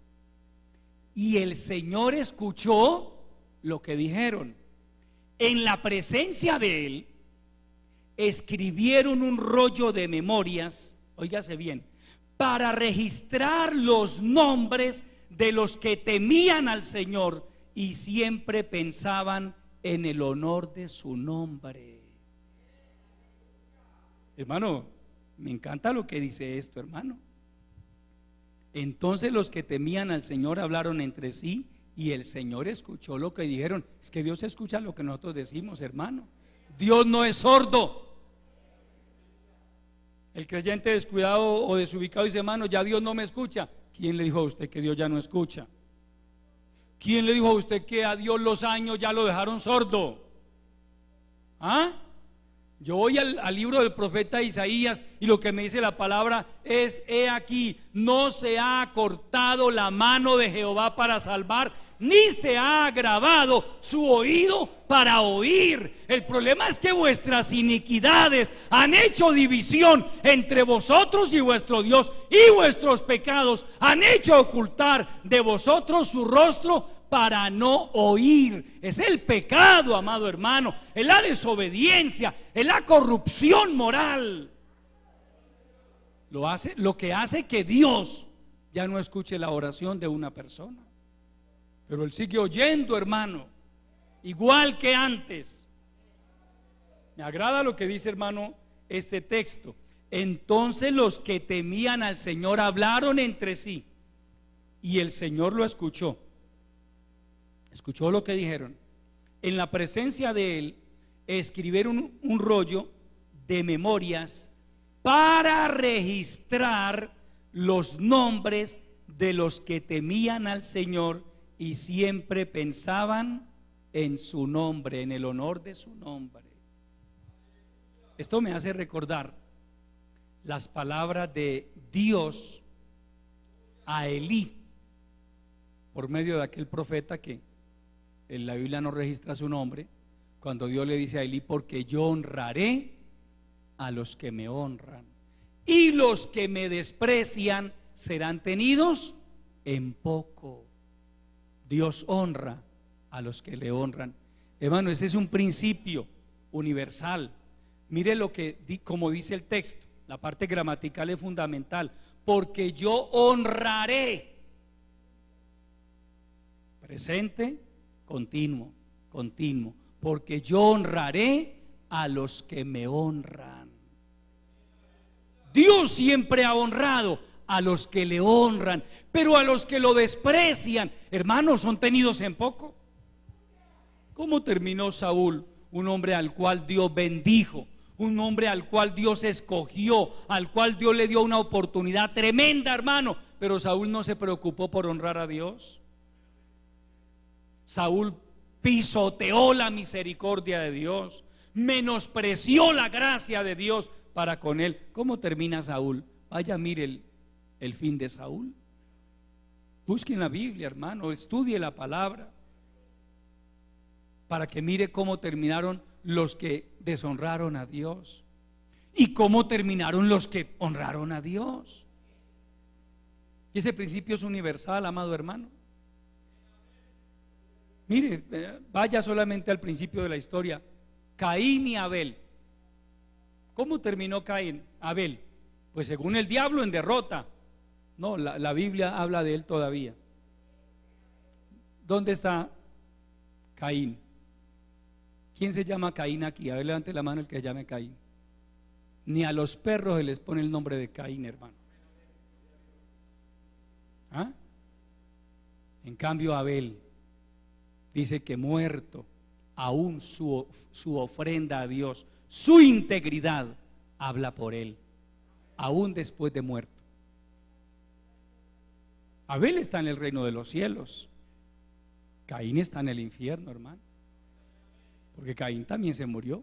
Y el Señor escuchó lo que dijeron. En la presencia de él escribieron un rollo de memorias, óigase bien, para registrar los nombres de los que temían al Señor y siempre pensaban en el honor de su nombre. Hermano, me encanta lo que dice esto, hermano. Entonces los que temían al Señor hablaron entre sí Y el Señor escuchó lo que dijeron. Es que Dios escucha lo que nosotros decimos, hermano. Dios no es sordo. El creyente descuidado o desubicado dice: hermano, ya Dios no me escucha. ¿Quién le dijo a usted que Dios ya no escucha? ¿Quién le dijo a usted que a Dios los años ya lo dejaron sordo? ¿Ah? Yo voy al libro del profeta Isaías y lo que me dice la palabra es: he aquí, no se ha cortado la mano de Jehová para salvar, ni se ha agravado su oído para oír. El problema es que vuestras iniquidades han hecho división entre vosotros y vuestro Dios, y vuestros pecados han hecho ocultar de vosotros su rostro para no oír. Es el pecado, amado hermano, es la desobediencia, es la corrupción moral. Lo que hace que Dios ya no escuche la oración de una persona. Pero Él sigue oyendo, hermano, igual que antes. Me agrada lo que dice, hermano, este texto. Entonces los que temían al Señor hablaron entre sí, y el Señor lo escuchó. Escuchó lo que dijeron. En la presencia de Él escribieron un rollo de memorias para registrar los nombres de los que temían al Señor y siempre pensaban en su nombre, en el honor de su nombre. Esto me hace recordar las palabras de Dios a Elí por medio de aquel profeta que en la Biblia no registra su nombre, cuando Dios le dice a Elí: porque yo honraré a los que me honran, y los que me desprecian serán tenidos en poco. Dios honra a los que le honran. Hermano, ese es un principio universal. Mire lo que, como dice el texto, la parte gramatical es fundamental. Porque yo honraré. Presente, continuo, continuo. Porque yo honraré a los que me honran. Dios siempre ha honrado a los que le honran, pero a los que lo desprecian, hermanos, son tenidos en poco. ¿Cómo terminó Saúl? Un hombre al cual Dios bendijo, un hombre al cual Dios escogió, al cual Dios le dio una oportunidad tremenda, hermano, pero Saúl no se preocupó por honrar a Dios. Saúl pisoteó la misericordia de Dios, menospreció la gracia de Dios para con él. ¿Cómo termina Saúl? Vaya, mire el fin de Saúl. Busquen la Biblia, hermano, estudie la palabra para que mire cómo terminaron los que deshonraron a Dios y cómo terminaron los que honraron a Dios. Y ese principio es universal, amado hermano. Mire, vaya solamente al principio de la historia. Caín y Abel. ¿Cómo terminó Caín? Abel, pues según el diablo, en derrota. No, la Biblia habla de él todavía. ¿Dónde está Caín? ¿Quién se llama Caín aquí? A ver, levante la mano el que se llame Caín. Ni a los perros se les pone el nombre de Caín, hermano. ¿Ah? En cambio, Abel dice que muerto, aún su ofrenda a Dios, su integridad habla por él, aún después de muerto. Abel está en el reino de los cielos, Caín está en el infierno, hermano, porque Caín también se murió.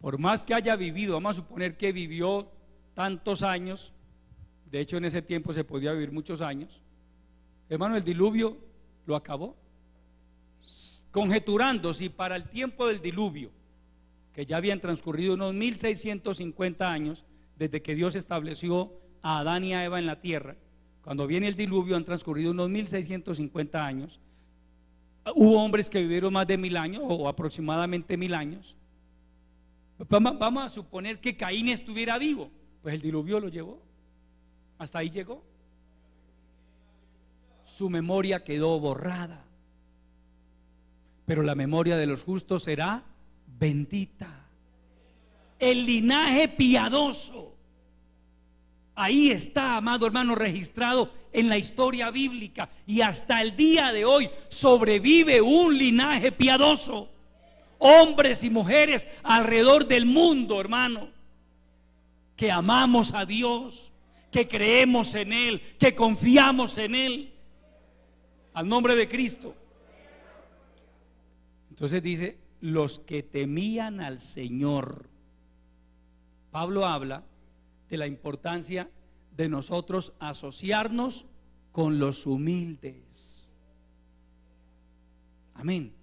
Por más que haya vivido, vamos a suponer que vivió tantos años, de hecho en ese tiempo se podía vivir muchos años, hermano, el diluvio lo acabó. Conjeturando si para el tiempo del diluvio, que ya habían transcurrido unos 1650 años desde que Dios estableció a Adán y a Eva en la tierra, cuando viene el diluvio han transcurrido unos 1650 años. Hubo hombres que vivieron más de 1000 años o aproximadamente 1000 años. Vamos a suponer que Caín estuviera vivo, pues el diluvio lo llevó, hasta ahí llegó. Su memoria quedó borrada, pero la memoria de los justos será bendita. El linaje piadoso, ahí está, amado hermano, registrado en la historia bíblica, y hasta el día de hoy sobrevive un linaje piadoso. Hombres y mujeres alrededor del mundo, hermano, que amamos a Dios, que creemos en Él, que confiamos en Él, al nombre de Cristo. Entonces dice, los que temían al Señor. Pablo habla de la importancia de nosotros asociarnos con los humildes. Amén.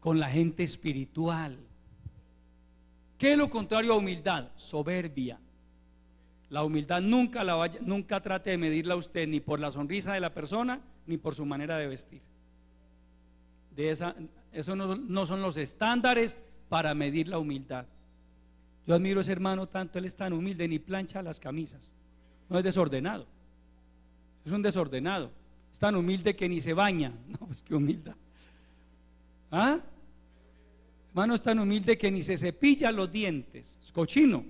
Con la gente espiritual. ¿Qué es lo contrario a humildad? Soberbia. La humildad nunca trate de medirla a usted ni por la sonrisa de la persona ni por su manera de vestir. Eso no son los estándares para medir la humildad. Yo admiro a ese hermano tanto, él es tan humilde, ni plancha las camisas. No es desordenado, es un desordenado. Es tan humilde que ni se baña. No, pues qué humildad. ¿Ah? Hermano, es tan humilde que ni se cepilla los dientes. Es cochino.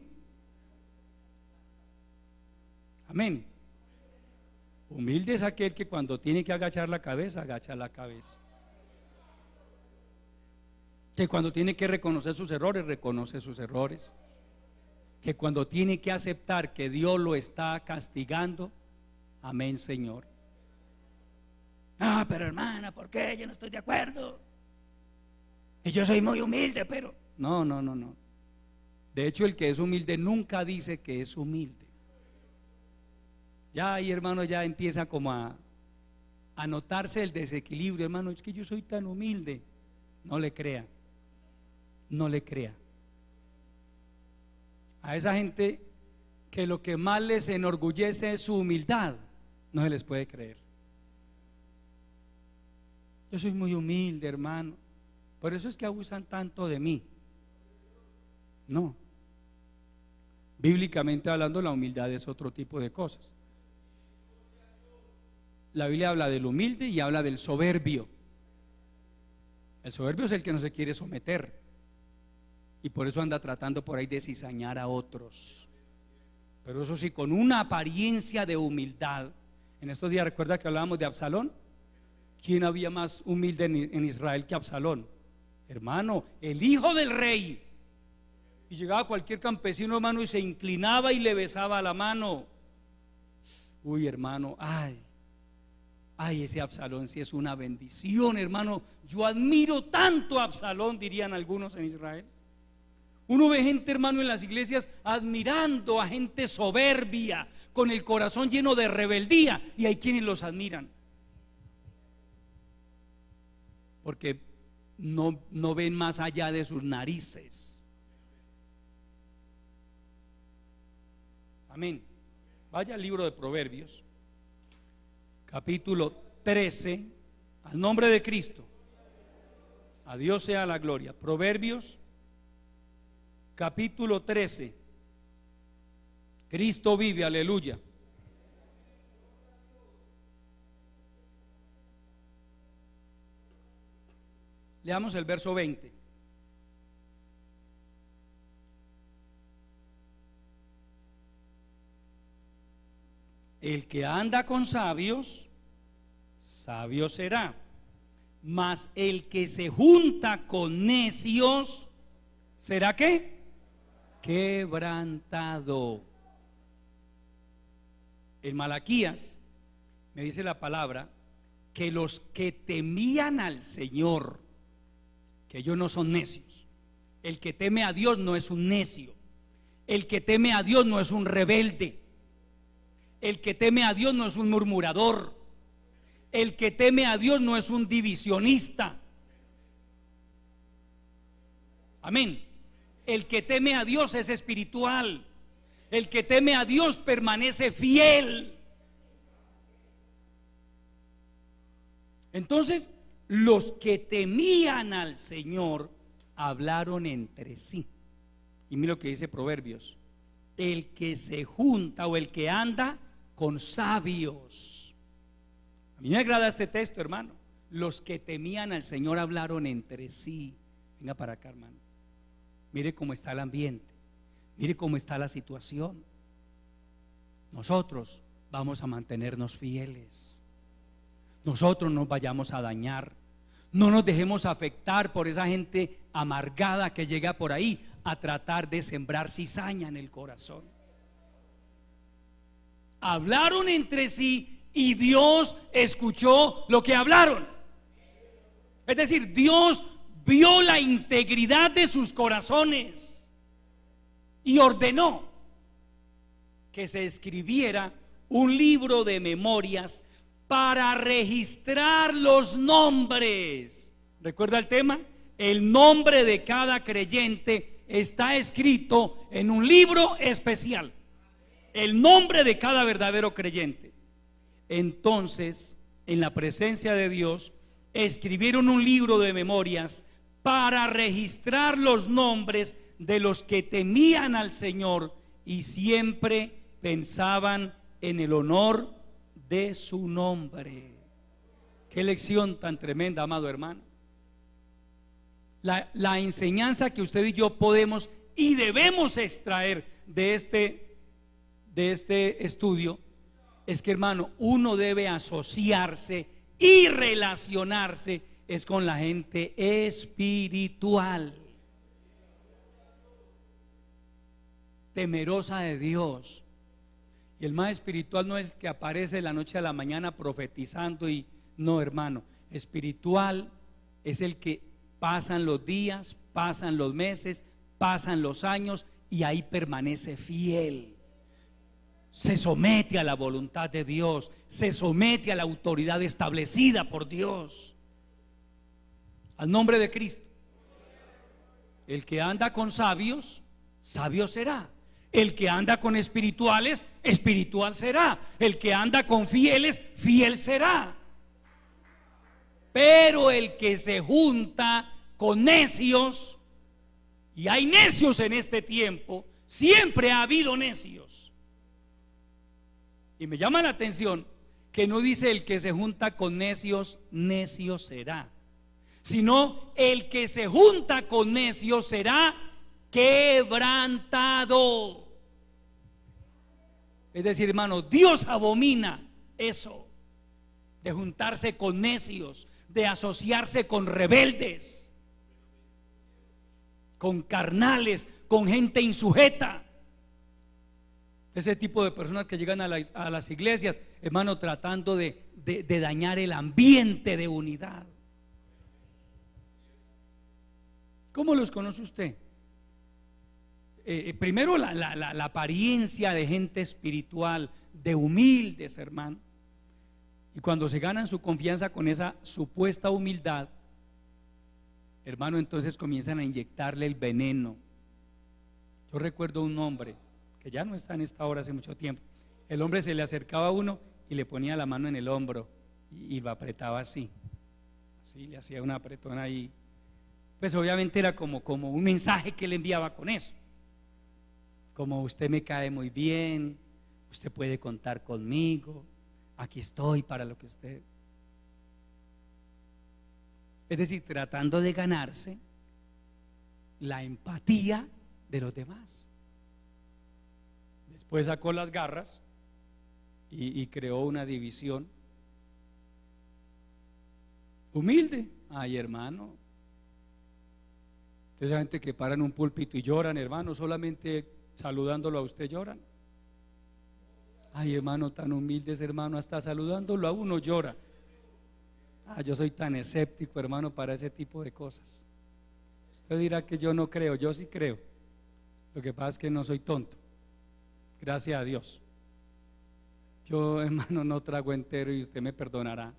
Amén. Humilde es aquel que cuando tiene que agachar la cabeza, agacha la cabeza. Que cuando tiene que reconocer sus errores, reconoce sus errores. Que cuando tiene que aceptar que Dios lo está castigando, amén, Señor. Ah, pero hermana, ¿por qué? Yo no estoy de acuerdo. Y yo soy muy humilde, pero no. De hecho, el que es humilde nunca dice que es humilde. Ya ahí, hermano, ya empieza como a notarse el desequilibrio. Hermano, es que yo soy tan humilde. No le crea. No le crea. A esa gente que lo que más les enorgullece es su humildad, no se les puede creer. Yo soy muy humilde, hermano. Por eso es que abusan tanto de mí. No. Bíblicamente hablando, la humildad es otro tipo de cosas. La Biblia habla del humilde y habla del soberbio. El soberbio es el que no se quiere someter y por eso anda tratando por ahí de cizañar a otros. Pero eso sí, con una apariencia de humildad. En estos días, ¿recuerda que hablábamos de Absalón? ¿Quién había más humilde en Israel que Absalón? Hermano, el hijo del rey. Y llegaba cualquier campesino, hermano, y se inclinaba y le besaba la mano. Uy, hermano, ay, ese Absalón sí es una bendición, hermano. Yo admiro tanto a Absalón, dirían algunos en Israel. Uno ve gente, hermano, en las iglesias admirando a gente soberbia, con el corazón lleno de rebeldía, y hay quienes los admiran porque no ven más allá de sus narices. Amén. Vaya al libro de Proverbios, capítulo 13, al nombre de Cristo. A Dios sea la gloria. Proverbios, capítulo 13. Cristo vive, aleluya. Leamos el verso 20. El que anda con sabios, sabio será, mas el que se junta con necios, ¿será qué? Quebrantado. En Malaquías me dice la palabra que los que temían al Señor, que ellos no son necios. El que teme a Dios no es un necio. El que teme a Dios no es un rebelde. El que teme a Dios no es un murmurador. El que teme a Dios no es un divisionista. Amén. El que teme a Dios es espiritual. El que teme a Dios permanece fiel. Entonces, los que temían al Señor hablaron entre sí. Y mira lo que dice Proverbios: el que se junta o el que anda con sabios. A mí me agrada este texto, hermano. Los que temían al Señor hablaron entre sí. Venga para acá, hermano. Mire cómo está el ambiente. Mire cómo está la situación. Nosotros vamos a mantenernos fieles. Nosotros no nos vayamos a dañar. No nos dejemos afectar por esa gente amargada que llega por ahí a tratar de sembrar cizaña en el corazón. Hablaron entre sí y Dios escuchó lo que hablaron. Es decir, Dios vio la integridad de sus corazones y ordenó que se escribiera un libro de memorias para registrar los nombres. ¿Recuerda el tema? El nombre de cada creyente está escrito en un libro especial. El nombre de cada verdadero creyente. Entonces, en la presencia de Dios, escribieron un libro de memorias para registrar los nombres de los que temían al Señor y siempre pensaban en el honor de su nombre. Qué lección tan tremenda, amado hermano. La enseñanza que usted y yo podemos y debemos extraer de este estudio es que, hermano, uno debe asociarse y relacionarse es con la gente espiritual, temerosa de Dios. Y el más espiritual no es el que aparece de la noche a la mañana profetizando y no, hermano. Espiritual es el que pasan los días, pasan los meses, pasan los años y ahí permanece fiel. Se somete a la voluntad de Dios, se somete a la autoridad establecida por Dios. Al nombre de Cristo. El que anda con sabios, sabio será. El que anda con espirituales, espiritual será. El que anda con fieles, fiel será. Pero el que se junta con necios, y hay necios en este tiempo, siempre ha habido necios. Y me llama la atención que no dice el que se junta con necios, necio será, sino el que se junta con necios será quebrantado. Es decir, hermano, Dios abomina eso de juntarse con necios, de asociarse con rebeldes, con carnales, con gente insujeta. Ese tipo de personas que llegan a las iglesias, hermano, tratando de dañar el ambiente de unidad. ¿Cómo los conoce usted? Primero la apariencia de gente espiritual, de humildes, hermano. Y cuando se ganan su confianza con esa supuesta humildad, hermano, entonces comienzan a inyectarle el veneno. Yo recuerdo un hombre que ya no está en esta hora hace mucho tiempo. El hombre se le acercaba a uno y le ponía la mano en el hombro y lo apretaba así, le hacía una apretona ahí. Pues obviamente era como un mensaje que le enviaba con eso. Como usted me cae muy bien, usted puede contar conmigo, aquí estoy para lo que usted. Es decir, tratando de ganarse la empatía de los demás. Después sacó las garras y creó una división. Humilde. Ay, hermano, esa gente que para en un púlpito y lloran, hermano, solamente saludándolo a usted lloran. Ay, hermano, tan humildes, hermano, hasta saludándolo a uno llora. Yo soy tan escéptico, hermano, para ese tipo de cosas. Usted dirá que yo no creo, yo sí creo. Lo que pasa es que no soy tonto, gracias a Dios. Yo, hermano, no trago entero y usted me perdonará,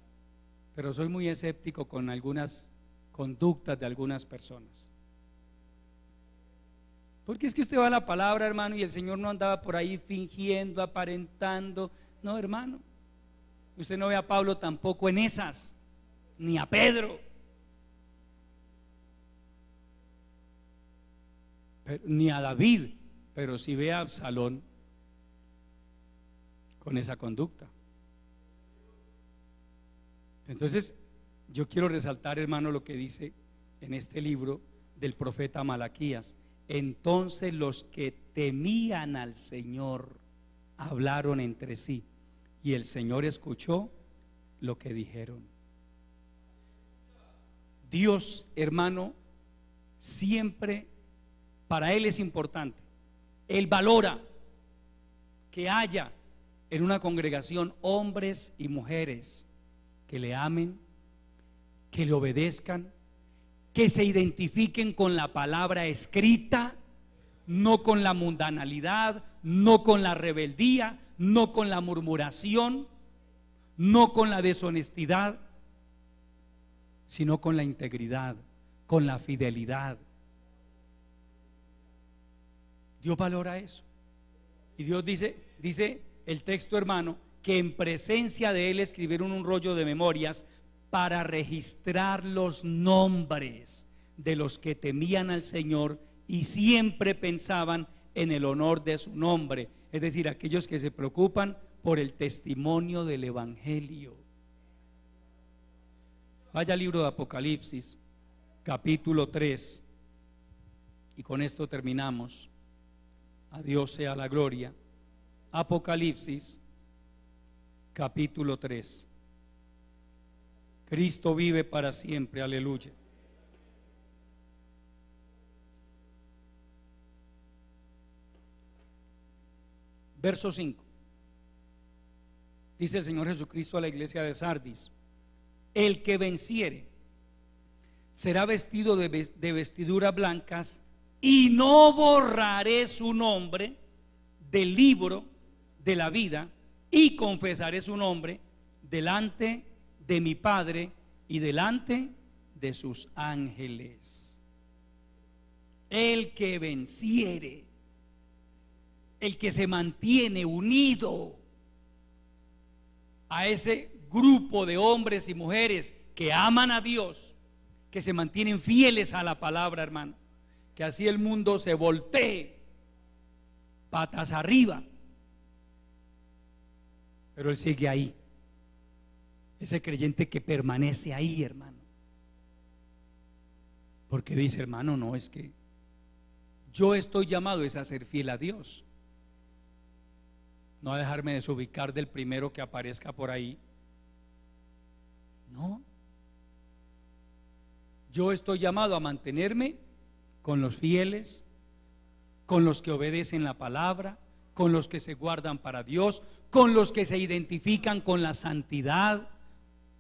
pero soy muy escéptico con algunas conductas de algunas personas. Porque es que usted va a la palabra, hermano, y el Señor no andaba por ahí fingiendo, aparentando. No, hermano, usted no ve a Pablo tampoco en esas, ni a Pedro, ni a David, pero sí ve a Absalón con esa conducta. Entonces, yo quiero resaltar, hermano, lo que dice en este libro del profeta Malaquías. Entonces los que temían al Señor hablaron entre sí, y el Señor escuchó lo que dijeron. Dios, hermano, siempre para Él es importante. Él valora que haya en una congregación hombres y mujeres que le amen, que le obedezcan, que se identifiquen con la palabra escrita, no con la mundanalidad, no con la rebeldía, no con la murmuración, no con la deshonestidad, sino con la integridad, con la fidelidad. Dios valora eso. Y Dios dice el texto, hermano, que en presencia de Él escribieron un rollo de memorias para registrar los nombres de los que temían al Señor y siempre pensaban en el honor de su nombre, es decir, aquellos que se preocupan por el testimonio del Evangelio. Vaya al libro de Apocalipsis, capítulo 3, y con esto terminamos. A Dios sea la gloria. Apocalipsis, capítulo 3. Cristo vive para siempre, aleluya. Verso 5. Dice el Señor Jesucristo a la iglesia de Sardis: el que venciere será vestido de vestiduras blancas, y no borraré su nombre del libro de la vida, y confesaré su nombre delante de mi Padre y delante de sus ángeles. El que venciere, el que se mantiene unido a ese grupo de hombres y mujeres que aman a Dios, que se mantienen fieles a la palabra, hermano, que así el mundo se voltee patas arriba, pero él sigue ahí. Ese creyente que permanece ahí, hermano, porque dice, hermano, no, es que yo estoy llamado es a ser fiel a Dios, no a dejarme desubicar del primero que aparezca por ahí. No, yo estoy llamado a mantenerme con los fieles, con los que obedecen la palabra, con los que se guardan para Dios, con los que se identifican con la santidad,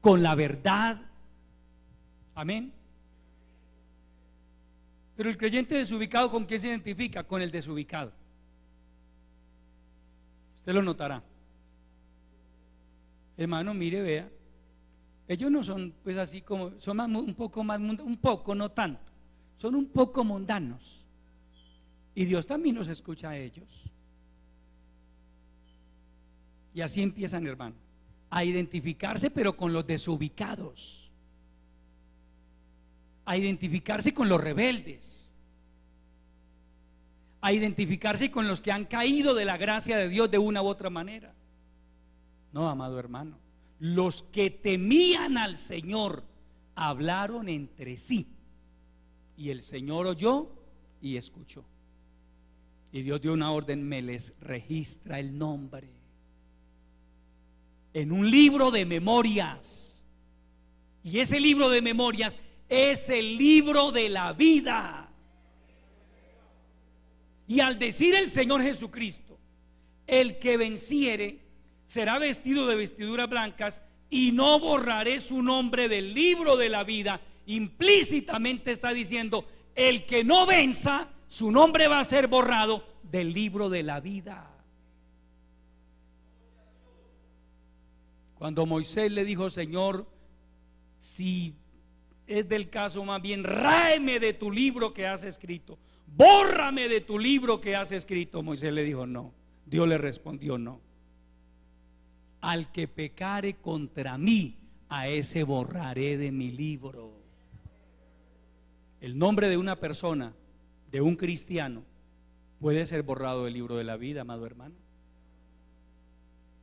con la verdad. Amén. Pero el creyente desubicado, ¿con quién se identifica? Con el desubicado. Usted lo notará. Hermano, mire, vea, ellos no son pues así como, son más, un poco más mundanos, un poco, no tanto, son un poco mundanos, y Dios también los escucha a ellos. Y así empiezan, hermano, a identificarse, pero con los desubicados, a identificarse con los rebeldes, a identificarse con los que han caído de la gracia de Dios de una u otra manera. No, amado hermano, los que temían al Señor hablaron entre sí, y el Señor oyó y escuchó, y Dios dio una orden: me les registra el nombre en un libro de memorias. Y ese libro de memorias es el libro de la vida. Y al decir el Señor Jesucristo, el que venciere será vestido de vestiduras blancas, y no borraré su nombre del libro de la vida, implícitamente está diciendo: el que no venza, su nombre va a ser borrado del libro de la vida. Cuando Moisés le dijo: Señor, si es del caso, más bien ráeme de tu libro que has escrito, bórrame de tu libro que has escrito. Moisés le dijo: no. Dios le respondió: no. Al que pecare contra mí, a ese borraré de mi libro. El nombre de una persona, de un cristiano, puede ser borrado del libro de la vida, amado hermano.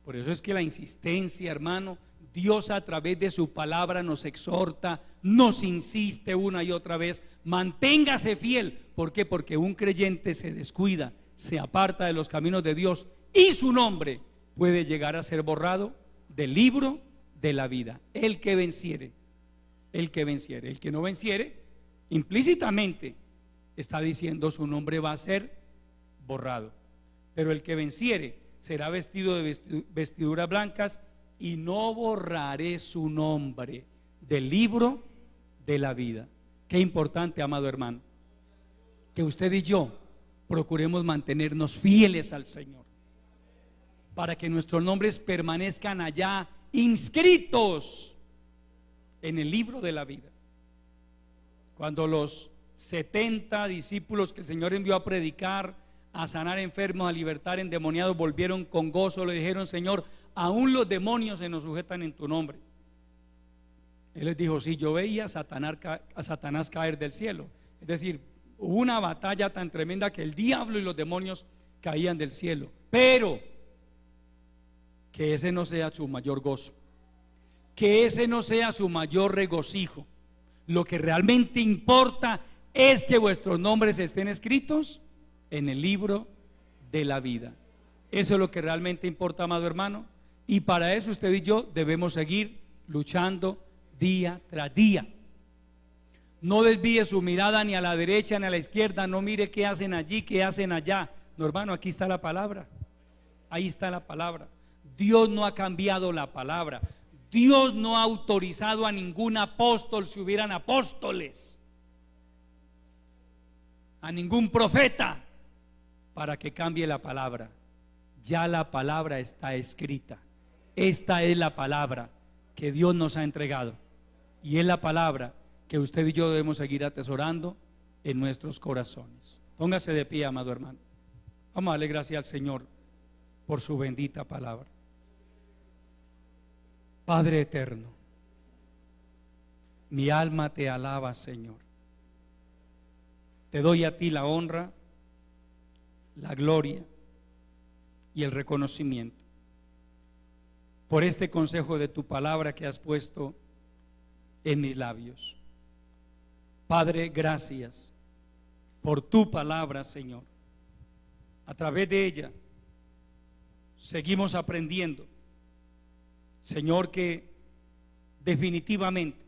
Por eso es que la insistencia, hermano, Dios a través de su palabra nos exhorta, nos insiste una y otra vez: manténgase fiel. ¿Por qué? Porque un creyente se descuida, se aparta de los caminos de Dios, y su nombre puede llegar a ser borrado del libro de la vida. El que venciere, el que venciere. El que no venciere, implícitamente está diciendo su nombre va a ser borrado. Pero el que venciere será vestido de vestiduras blancas y no borraré su nombre del libro de la vida. Qué importante, amado hermano, que usted y yo procuremos mantenernos fieles al Señor, para que nuestros nombres permanezcan allá inscritos en el libro de la vida. Cuando los 70 discípulos que el Señor envió a predicar, a sanar enfermos, a libertar endemoniados, volvieron con gozo, le dijeron: Señor, aún los demonios se nos sujetan en tu nombre. Él les dijo: sí, yo veía a Satanás caer del cielo. Es decir, hubo una batalla tan tremenda que el diablo y los demonios caían del cielo. Pero que ese no sea su mayor gozo, que ese no sea su mayor regocijo. Lo que realmente importa es que vuestros nombres estén escritos en el libro de la vida. Eso es lo que realmente importa, amado hermano. Y para eso usted y yo debemos seguir luchando día tras día. No desvíe su mirada ni a la derecha ni a la izquierda. No mire qué hacen allí, qué hacen allá. No, hermano, aquí está la palabra. Ahí está la palabra. Dios no ha cambiado la palabra. Dios no ha autorizado a ningún apóstol, si hubieran apóstoles, a ningún profeta, para que cambie la palabra. Ya la palabra está escrita. Esta es la palabra que Dios nos ha entregado, y es la palabra que usted y yo debemos seguir atesorando en nuestros corazones. Póngase de pie, amado hermano. Vamos a darle gracias al Señor por su bendita palabra. Padre eterno, mi alma te alaba, Señor. Te doy a ti la honra, la gloria y el reconocimiento por este consejo de tu palabra que has puesto en mis labios. Padre, gracias por tu palabra, Señor. A través de ella seguimos aprendiendo, Señor, que definitivamente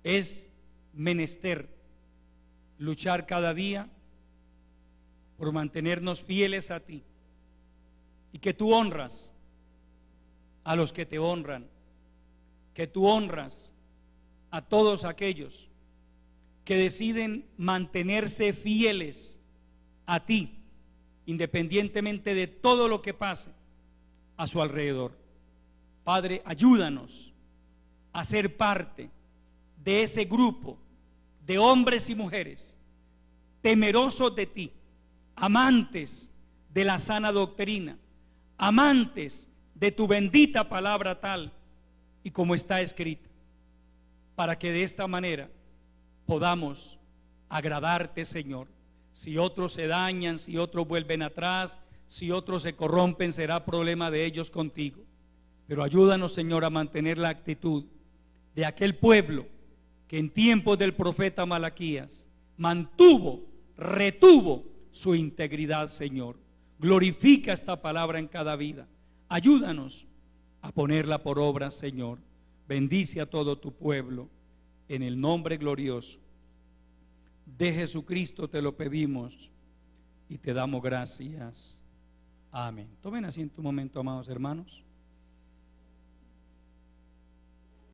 es menester luchar cada día por mantenernos fieles a ti, y que tú honras a los que te honran, que tú honras a todos aquellos que deciden mantenerse fieles a ti, independientemente de todo lo que pase a su alrededor. Padre, ayúdanos a ser parte de ese grupo de hombres y mujeres temerosos de ti, amantes de la sana doctrina, amantes de tu bendita palabra tal y como está escrita, para que de esta manera podamos agradarte, Señor. Si otros se dañan, si otros vuelven atrás, si otros se corrompen, será problema de ellos contigo. Pero ayúdanos, Señor, a mantener la actitud de aquel pueblo que en tiempos del profeta Malaquías retuvo su integridad, Señor. Glorifica esta palabra en cada vida. Ayúdanos a ponerla por obra, Señor. Bendice a todo tu pueblo. En el nombre glorioso de Jesucristo te lo pedimos y te damos gracias. Amén. Tomen asiento un momento, amados hermanos.